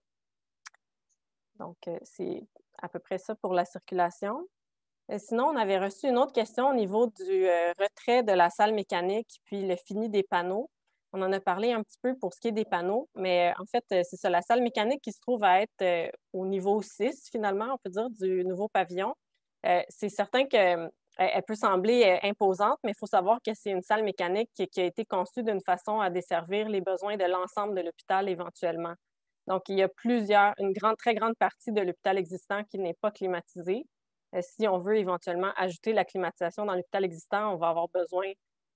Donc, c'est à peu près ça pour la circulation. Sinon, on avait reçu une autre question au niveau du retrait de la salle mécanique puis le fini des panneaux. On en a parlé un petit peu pour ce qui est des panneaux, mais en fait, c'est ça, la salle mécanique qui se trouve à être au niveau 6, finalement, on peut dire, du nouveau pavillon. C'est certain qu'elle peut sembler imposante, mais il faut savoir que c'est une salle mécanique qui a été conçue d'une façon à desservir les besoins de l'ensemble de l'hôpital éventuellement. Donc, il y a une très grande partie de l'hôpital existant qui n'est pas climatisée. Si on veut éventuellement ajouter la climatisation dans l'hôpital existant, on va avoir besoin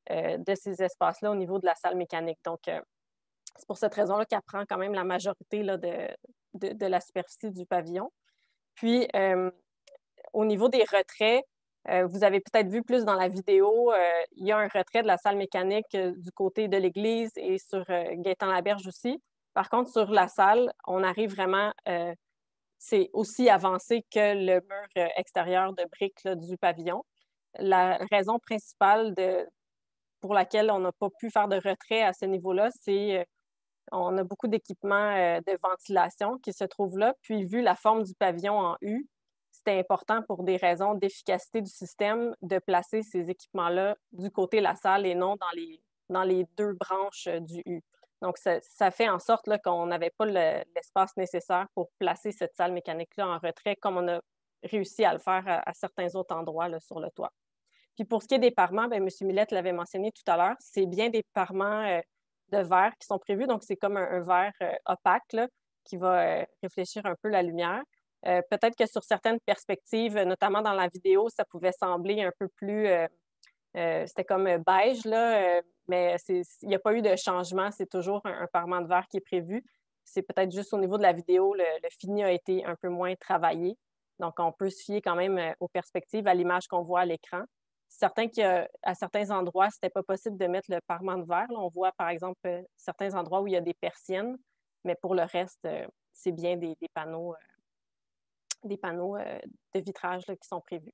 de ces espaces-là au niveau de la salle mécanique. Donc, c'est pour cette raison-là qu'elle prend quand même la majorité là, de la superficie du pavillon. Puis, au niveau des retraits, vous avez peut-être vu plus dans la vidéo, il y a un retrait de la salle mécanique du côté de l'église et sur Gaétan-Laberge aussi. Par contre, sur la salle, on arrive vraiment... c'est aussi avancé que le mur extérieur de briques là, du pavillon. La raison principale pour laquelle on n'a pas pu faire de retrait à ce niveau-là, c'est on a beaucoup d'équipements de ventilation qui se trouvent là. Puis, vu la forme du pavillon en U, c'était important pour des raisons d'efficacité du système de placer ces équipements-là du côté de la salle et non dans les 2 branches du U. Donc, ça fait en sorte qu'on n'avait pas l'espace nécessaire pour placer cette salle mécanique-là en retrait, comme on a réussi à le faire à certains autres endroits là, sur le toit. Puis pour ce qui est des parements, bien, M. Millette l'avait mentionné tout à l'heure, c'est bien des parements de verre qui sont prévus. Donc, c'est comme un verre opaque là, qui va réfléchir un peu la lumière. Peut-être que sur certaines perspectives, notamment dans la vidéo, ça pouvait sembler un peu plus... c'était comme beige, là, mais il n'y a pas eu de changement. C'est toujours un parement de verre qui est prévu. C'est peut-être juste au niveau de la vidéo, le fini a été un peu moins travaillé. Donc, on peut se fier quand même aux perspectives, à l'image qu'on voit à l'écran. Certain qu'à certains endroits, ce n'était pas possible de mettre le parement de verre. Là, on voit, par exemple, certains endroits où il y a des persiennes, mais pour le reste, c'est bien des panneaux de vitrage là, qui sont prévus.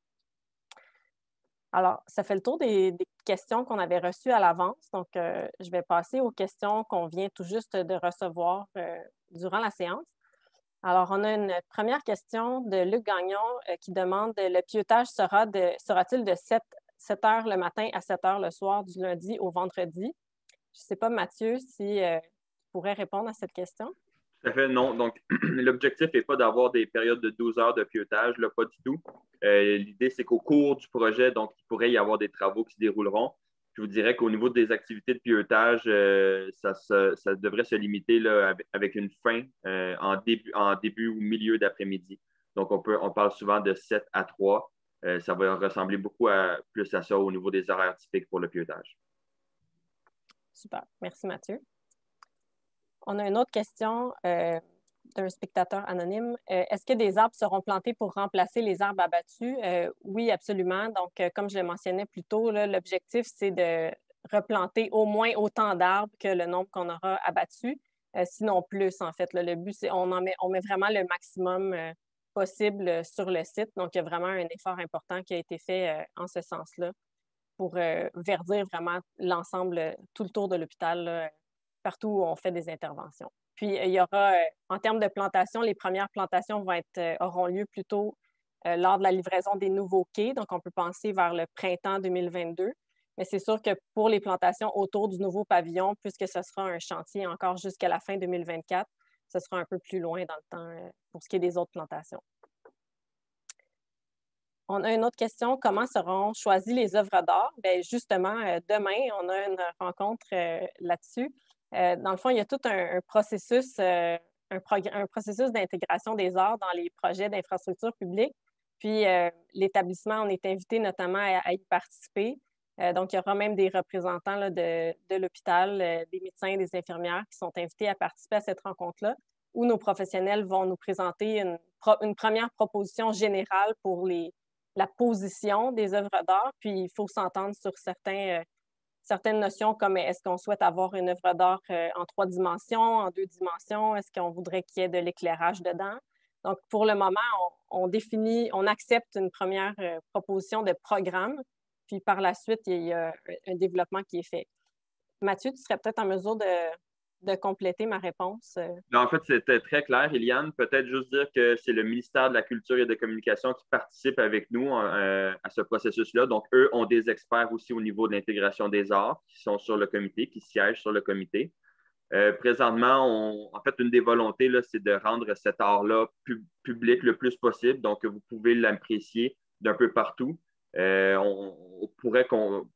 Alors, ça fait le tour des questions qu'on avait reçues à l'avance. Donc, je vais passer aux questions qu'on vient tout juste de recevoir durant la séance. Alors, on a une première question de Luc Gagnon qui demande « Le pieutage sera-t-il de 7 heures le matin à 7 heures le soir du lundi au vendredi? » Je ne sais pas, Mathieu, si tu pourrais répondre à cette question. Tout à fait, non. Donc, l'objectif n'est pas d'avoir des périodes de 12 heures de pieutage, là, pas du tout. L'idée, c'est qu'au cours du projet, donc, il pourrait y avoir des travaux qui se dérouleront. Je vous dirais qu'au niveau des activités de pieutage, ça devrait se limiter là, avec une fin en début ou milieu d'après-midi. Donc, on parle souvent de 7 à 3. Ça va ressembler beaucoup plus à ça au niveau des horaires typiques pour le pieutage. Super. Merci, Mathieu. On a une autre question d'un spectateur anonyme. Est-ce que des arbres seront plantés pour remplacer les arbres abattus? Oui, absolument. Donc, comme je le mentionnais plus tôt, l'objectif, c'est de replanter au moins autant d'arbres que le nombre qu'on aura abattu, sinon plus, en fait. Là, le but, c'est on met vraiment le maximum possible sur le site. Donc, il y a vraiment un effort important qui a été fait en ce sens-là pour verdir vraiment l'ensemble, tout le tour de l'hôpital, partout où on fait des interventions. Puis, il y aura, en termes de plantation, les premières plantations auront lieu plutôt lors de la livraison des nouveaux quais. Donc, on peut penser vers le printemps 2022. Mais c'est sûr que pour les plantations autour du nouveau pavillon, puisque ce sera un chantier encore jusqu'à la fin 2024, ce sera un peu plus loin dans le temps pour ce qui est des autres plantations. On a une autre question. Comment seront choisies les œuvres d'art? Bien, justement, demain, on a une rencontre là-dessus. Dans le fond, il y a tout un processus, un processus d'intégration des arts dans les projets d'infrastructure publique. Puis, l'établissement, on est invité notamment à y participer. Donc, il y aura même des représentants là, de l'hôpital, des médecins, des infirmières qui sont invités à participer à cette rencontre-là, où nos professionnels vont nous présenter une première proposition générale pour la position des œuvres d'art. Puis, il faut s'entendre sur certaines notions comme est-ce qu'on souhaite avoir une œuvre d'art en 3 dimensions, en 2 dimensions? Est-ce qu'on voudrait qu'il y ait de l'éclairage dedans? Donc, pour le moment, on accepte une première proposition de programme. Puis par la suite, il y a un développement qui est fait. Mathieu, tu serais peut-être en mesure de compléter ma réponse. En fait, c'était très clair, Eliane. Peut-être juste dire que c'est le ministère de la Culture et de la Communication qui participe avec nous à ce processus-là. Donc, eux ont des experts aussi au niveau de l'intégration des arts qui sont sur le comité, qui siègent sur le comité. Présentement, en fait, une des volontés, là, c'est de rendre cet art-là public le plus possible. Donc, vous pouvez l'apprécier d'un peu partout. On pourrait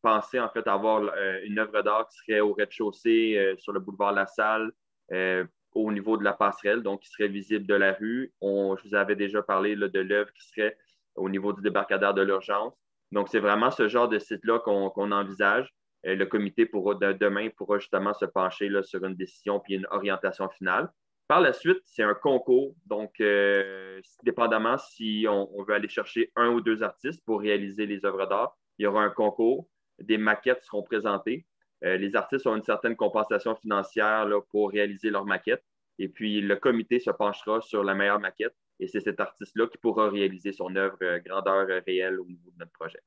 penser en fait avoir une œuvre d'art qui serait au rez-de-chaussée sur le boulevard La Salle, au niveau de la passerelle, donc qui serait visible de la rue. Je vous avais déjà parlé là, de l'œuvre qui serait au niveau du débarcadère de l'urgence. Donc, c'est vraiment ce genre de site-là qu'on envisage. Le comité demain pourra justement se pencher là, sur une décision puis une orientation finale. Par la suite, c'est un concours. Donc, dépendamment si on veut aller chercher 1 ou 2 artistes pour réaliser les œuvres d'art, il y aura un concours. Des maquettes seront présentées. Les artistes ont une certaine compensation financière là, pour réaliser leur maquette. Et puis, le comité se penchera sur la meilleure maquette. Et c'est cet artiste-là qui pourra réaliser son œuvre grandeur réelle au niveau de notre projet.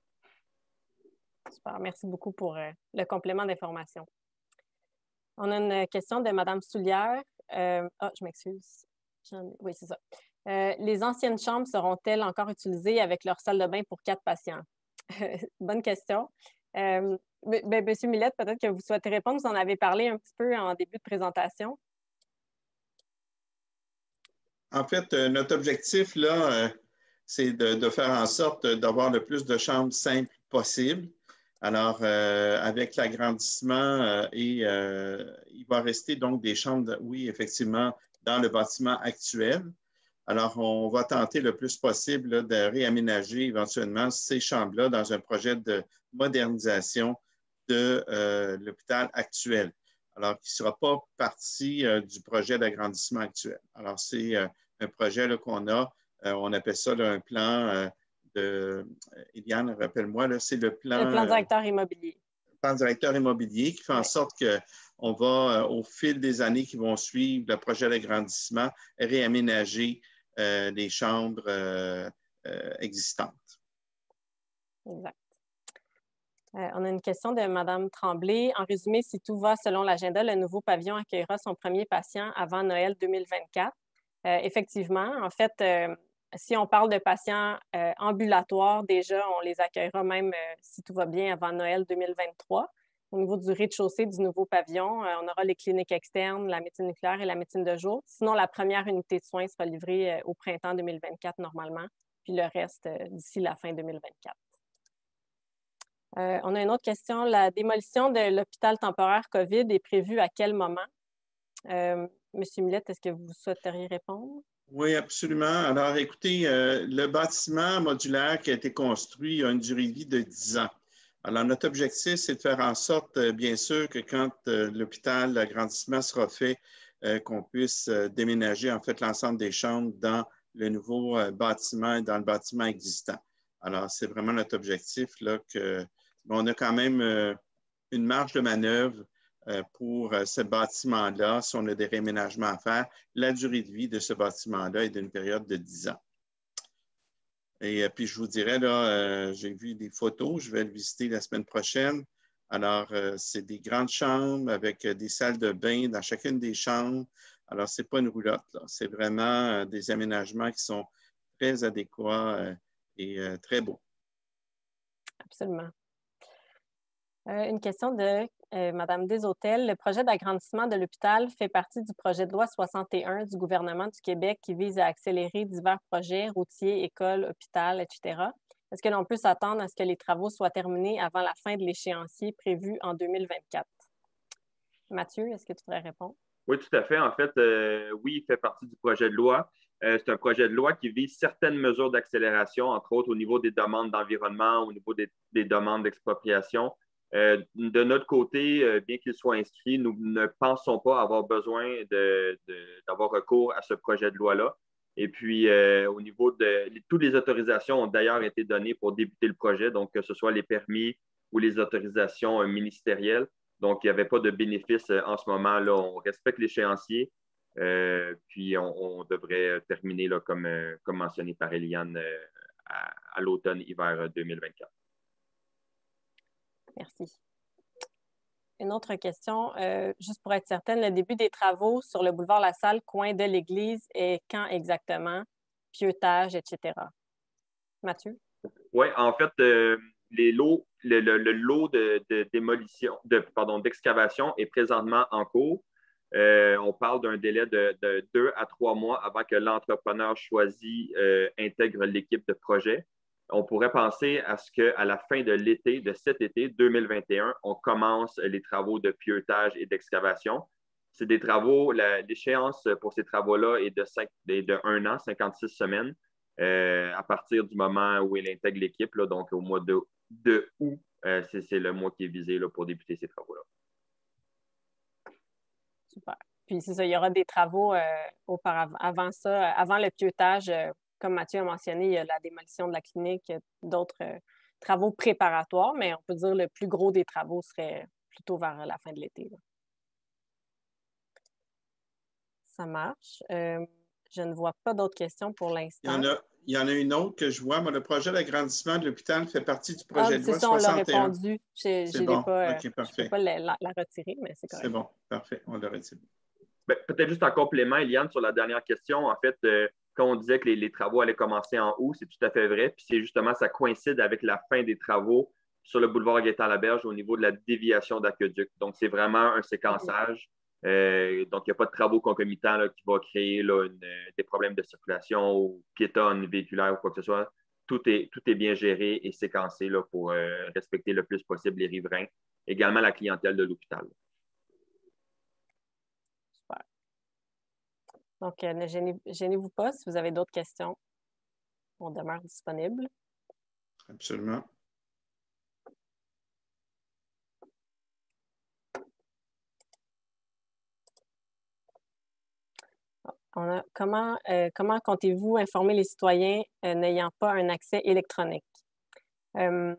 Super. Merci beaucoup pour le complément d'information. On a une question de Mme Soulière. Je m'excuse. Oui, c'est ça. Les anciennes chambres seront-elles encore utilisées avec leur salle de bain pour 4 patients? Bonne question. Monsieur Millette, peut-être que vous souhaitez répondre. Vous en avez parlé un petit peu en début de présentation. En fait, notre objectif, là, c'est de faire en sorte d'avoir le plus de chambres simples possible. Alors, avec l'agrandissement, il va rester donc des chambres, oui, effectivement, dans le bâtiment actuel. Alors, on va tenter le plus possible là, de réaménager éventuellement ces chambres-là dans un projet de modernisation de l'hôpital actuel. Alors, qui ne sera pas partie du projet d'agrandissement actuel. Alors, c'est un projet qu'on a, on appelle ça là, un plan Eliane, rappelle-moi, c'est le plan... Le plan directeur immobilier. Le plan directeur immobilier qui fait en sorte qu'on va, au fil des années qui vont suivre le projet d'agrandissement, réaménager les chambres existantes. Exact. On a une question de Mme Tremblay. En résumé, si tout va selon l'agenda, le nouveau pavillon accueillera son premier patient avant Noël 2024. Effectivement, en fait, si on parle de patients ambulatoires, déjà, on les accueillera même, si tout va bien, avant Noël 2023. Au niveau du rez-de-chaussée du nouveau pavillon, on aura les cliniques externes, la médecine nucléaire et la médecine de jour. Sinon, la première unité de soins sera livrée au printemps 2024 normalement, puis le reste d'ici la fin 2024. On a une autre question. La démolition de l'hôpital temporaire COVID est prévue à quel moment? Monsieur Millette, est-ce que vous souhaiteriez répondre? Oui, absolument. Alors, écoutez, le bâtiment modulaire qui a été construit a une durée de vie de 10 ans. Alors, notre objectif, c'est de faire en sorte, bien sûr, que quand l'hôpital, l'agrandissement sera fait, qu'on puisse déménager en fait l'ensemble des chambres dans le nouveau bâtiment et dans le bâtiment existant. Alors, c'est vraiment notre objectif là, on a quand même une marge de manœuvre pour ce bâtiment-là, si on a des réaménagements à faire. La durée de vie de ce bâtiment-là est d'une période de 10 ans. Et puis, je vous dirais, là, j'ai vu des photos, je vais le visiter la semaine prochaine. Alors, c'est des grandes chambres avec des salles de bain dans chacune des chambres. Alors, ce n'est pas une roulotte, là. C'est vraiment des aménagements qui sont très adéquats et très beaux. Absolument. Une question de Mme Desautels. Le projet d'agrandissement de l'hôpital fait partie du projet de loi 61 du gouvernement du Québec qui vise à accélérer divers projets routiers, écoles, hôpitaux, etc. Est-ce que l'on peut s'attendre à ce que les travaux soient terminés avant la fin de l'échéancier prévu en 2024? Mathieu, est-ce que tu pourrais répondre? Oui, tout à fait. En fait, oui, il fait partie du projet de loi. C'est un projet de loi qui vise certaines mesures d'accélération, entre autres au niveau des demandes d'environnement, au niveau des demandes d'expropriation. De notre côté, bien qu'il soit inscrit, nous ne pensons pas avoir besoin d'avoir recours à ce projet de loi-là. Et puis, au niveau de toutes les autorisations ont d'ailleurs été données pour débuter le projet, donc que ce soit les permis ou les autorisations ministérielles. Donc, il n'y avait pas de bénéfice en ce moment. Là, on respecte l'échéancier, puis on devrait terminer, là, comme mentionné par Eliane, à l'automne-hiver 2024. Merci. Une autre question, juste pour être certaine, le début des travaux sur le boulevard La Salle, coin de l'église, est quand exactement? Pieutage, etc. Mathieu? Oui, en fait, le lot de démolition, d'excavation est présentement en cours. On parle d'un délai de 2 à 3 mois avant que l'entrepreneur choisi intègre l'équipe de projet. On pourrait penser à ce qu'à la fin de l'été, de cet été 2021, on commence les travaux de pieutage et d'excavation. C'est des travaux, l'échéance pour ces travaux-là est de 1 an, 56 semaines. À partir du moment où il intègre l'équipe, donc au mois de août, c'est le mois qui est visé là, pour débuter ces travaux-là. Super. Puis c'est ça, il y aura des travaux auparavant, avant ça, avant le pieutage, comme Mathieu a mentionné, il y a la démolition de la clinique, d'autres travaux préparatoires, mais on peut dire que le plus gros des travaux serait plutôt vers la fin de l'été. Ça marche. Je ne vois pas d'autres questions pour l'instant. Il y en a une autre que je vois. Moi, le projet d'agrandissement de l'hôpital fait partie du projet de loi 61. C'est ça, on l'a répondu. C'est bon. Pas, OK, parfait. Je ne peux pas la retirer, mais c'est correct. C'est bon, parfait. On l'a retiré. Peut-être juste en complément, Eliane, sur la dernière question, en fait, quand on disait que les travaux allaient commencer en août, c'est tout à fait vrai. Puis c'est justement, ça coïncide avec la fin des travaux sur le boulevard Gaétan-Laberge au niveau de la déviation d'aqueduc. Donc, c'est vraiment un séquençage. Donc, il n'y a pas de travaux concomitants là, qui va créer là, des problèmes de circulation ou piétonne, véhiculaire ou quoi que ce soit. Tout est bien géré et séquencé là, pour respecter le plus possible les riverains, également la clientèle de l'hôpital. Super. Donc, ne gênez-vous pas si vous avez d'autres questions. On demeure disponible. Absolument. Comment comptez-vous informer les citoyens n'ayant pas un accès électronique? Il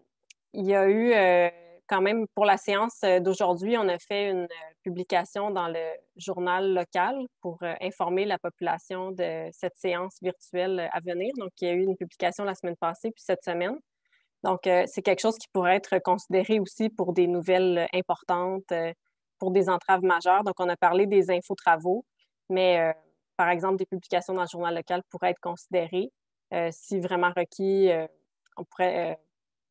y a eu quand même, pour la séance d'aujourd'hui, on a fait une publication dans le journal local pour informer la population de cette séance virtuelle à venir. Donc, il y a eu une publication la semaine passée, puis cette semaine. Donc, c'est quelque chose qui pourrait être considéré aussi pour des nouvelles importantes, pour des entraves majeures. Donc, on a parlé des infotravaux, mais par exemple, des publications dans le journal local pourraient être considérées. Si vraiment requis, on pourrait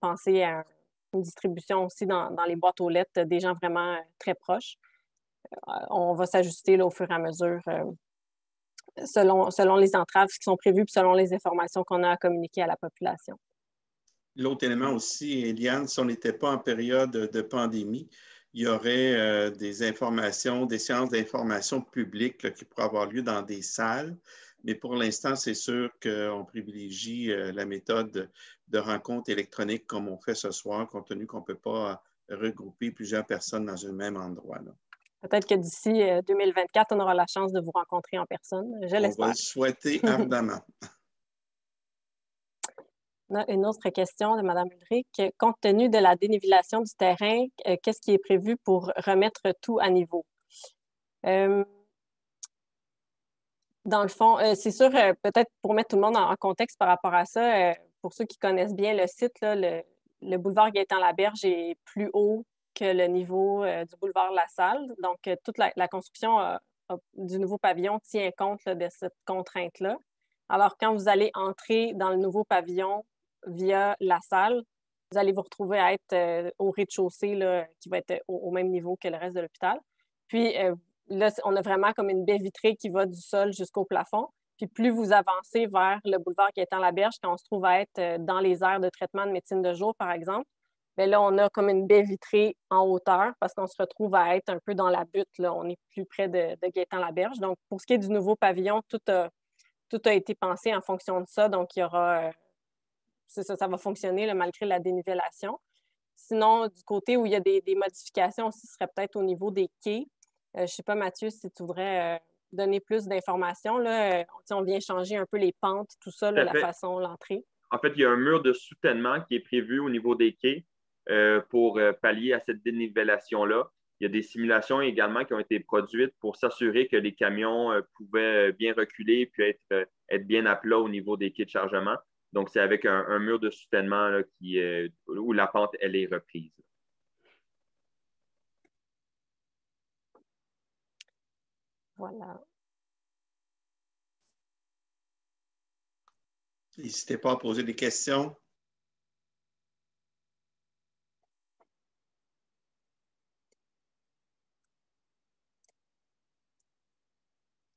penser à une distribution aussi dans les boîtes aux lettres des gens vraiment très proches. On va s'ajuster au fur et à mesure selon les entraves qui sont prévues et selon les informations qu'on a à communiquer à la population. L'autre élément aussi, Eliane, si on n'était pas en période de pandémie, il y aurait des informations, des séances d'information publiques là, qui pourraient avoir lieu dans des salles. Mais pour l'instant, c'est sûr qu'on privilégie la méthode de rencontre électronique comme on fait ce soir, compte tenu qu'on ne peut pas regrouper plusieurs personnes dans un même endroit. Là. Peut-être que d'ici 2024, on aura la chance de vous rencontrer en personne. Je l'espère. On va le souhaiter ardemment. On a une autre question de Mme Ulrich. Compte tenu de la dénivellation du terrain, qu'est-ce qui est prévu pour remettre tout à niveau? Dans le fond, c'est sûr, peut-être pour mettre tout le monde en contexte par rapport à ça, pour ceux qui connaissent bien le site, là, le boulevard Gaétan-Laberge est plus haut que le niveau du boulevard La Salle. Donc, toute la construction du nouveau pavillon tient compte là, de cette contrainte-là. Alors, quand vous allez entrer dans le nouveau pavillon via La Salle, vous allez vous retrouver à être au rez-de-chaussée, là, qui va être au même niveau que le reste de l'hôpital. Puis, là, on a vraiment comme une baie vitrée qui va du sol jusqu'au plafond. Puis plus vous avancez vers le boulevard Gaétan-Laberge, quand on se trouve à être dans les aires de traitement de médecine de jour, par exemple, bien là, on a comme une baie vitrée en hauteur parce qu'on se retrouve à être un peu dans la butte. Là. On est plus près de Gaétan-Laberge. Donc, pour ce qui est du nouveau pavillon, tout a été pensé en fonction de ça. Donc, il y aura... c'est ça, ça va fonctionner là, malgré la dénivellation. Sinon, du côté où il y a des modifications aussi, ce serait peut-être au niveau des quais. Je ne sais pas, Mathieu, si tu voudrais donner plus d'informations. On vient changer un peu les pentes, tout ça, là, la façon, l'entrée. En fait, il y a un mur de soutènement qui est prévu au niveau des quais pour pallier à cette dénivellation-là. Il y a des simulations également qui ont été produites pour s'assurer que les camions pouvaient bien reculer puis être bien à plat au niveau des quais de chargement. Donc, c'est avec un mur de soutènement là, où la pente, elle est reprise. Voilà. N'hésitez pas à poser des questions.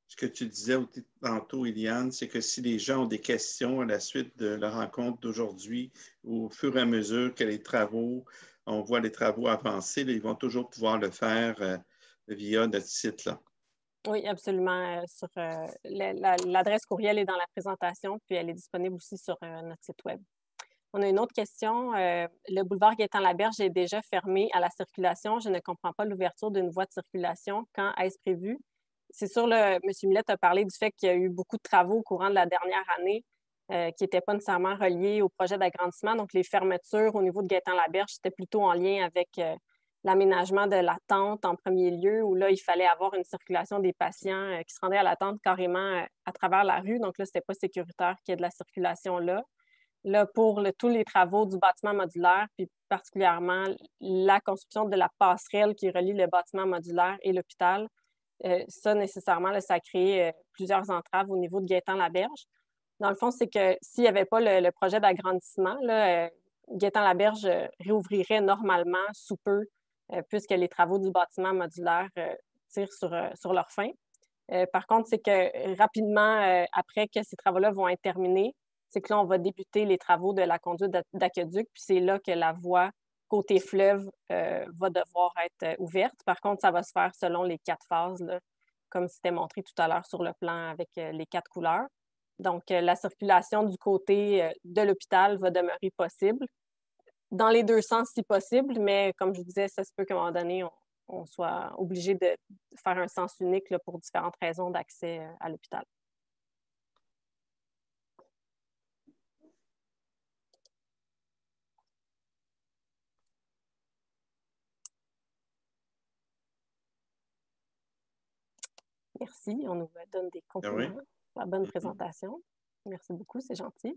Ce que tu disais tantôt, Eliane, c'est que si les gens ont des questions à la suite de la rencontre d'aujourd'hui, au fur et à mesure que les travaux, on voit les travaux avancer, là, ils vont toujours pouvoir le faire via notre site là. Oui, absolument. L'adresse courriel est dans la présentation, puis elle est disponible aussi sur notre site Web. On a une autre question. Le boulevard Gaétan-Laberge est déjà fermé à la circulation. Je ne comprends pas l'ouverture d'une voie de circulation. Quand est-ce prévu? C'est sûr, là, M. Millette a parlé du fait qu'il y a eu beaucoup de travaux au courant de la dernière année qui n'étaient pas nécessairement reliés au projet d'agrandissement. Donc, les fermetures au niveau de Gaétan-Laberge, c'était plutôt en lien avec l'aménagement de la tente en premier lieu, où là, il fallait avoir une circulation des patients qui se rendaient à la tente carrément à travers la rue. Donc là, ce n'était pas sécuritaire qu'il y ait de la circulation là. Là, pour tous les travaux du bâtiment modulaire, puis particulièrement la construction de la passerelle qui relie le bâtiment modulaire et l'hôpital, ça, nécessairement, là, ça a créé plusieurs entraves au niveau de Gaétan-Laberge. Dans le fond, c'est que s'il n'y avait pas le projet d'agrandissement, Gaétan-Laberge réouvrirait normalement sous peu, puisque les travaux du bâtiment modulaire tirent sur leur fin. Par contre, c'est que rapidement, après que ces travaux-là vont être terminés, c'est que là, on va débuter les travaux de la conduite d'aqueduc, puis c'est là que la voie côté fleuve va devoir être ouverte. Par contre, ça va se faire selon les 4 phases, là, comme c'était montré tout à l'heure sur le plan avec les 4 couleurs. Donc, la circulation du côté de l'hôpital va demeurer possible, dans les 2 sens si possible, mais comme je vous disais, ça se peut qu'à un moment donné, on soit obligé de faire un sens unique là, pour différentes raisons d'accès à l'hôpital. Merci. On nous donne des compliments pour la bonne présentation. Merci beaucoup, c'est gentil.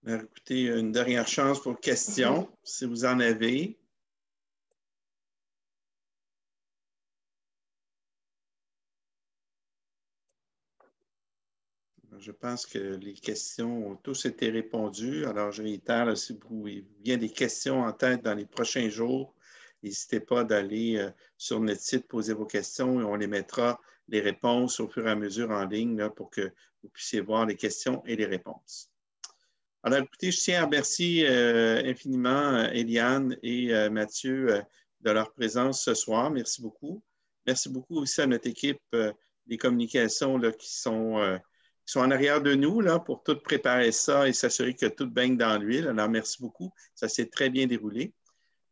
Alors, écoutez, une dernière chance pour questions, si vous en avez. Je pense que les questions ont tous été répondues. Alors, je réitère, si vous avez des questions en tête dans les prochains jours, n'hésitez pas d'aller sur notre site, poser vos questions et on les mettra les réponses au fur et à mesure en ligne là, pour que vous puissiez voir les questions et les réponses. Alors, écoutez, je tiens à remercier infiniment Eliane et Mathieu de leur présence ce soir. Merci beaucoup. Merci beaucoup aussi à notre équipe des communications là, qui sont en arrière de nous là, pour tout préparer ça et s'assurer que tout baigne dans l'huile. Alors, merci beaucoup. Ça s'est très bien déroulé.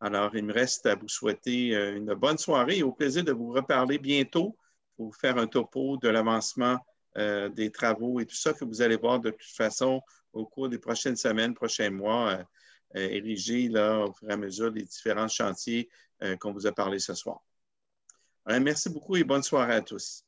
Alors, il me reste à vous souhaiter une bonne soirée et au plaisir de vous reparler bientôt pour vous faire un topo de l'avancement des travaux et tout ça que vous allez voir de toute façon au cours des prochaines semaines, prochains mois, érigés là, au fur et à mesure des différents chantiers qu'on vous a parlé ce soir. Alors, merci beaucoup et bonne soirée à tous.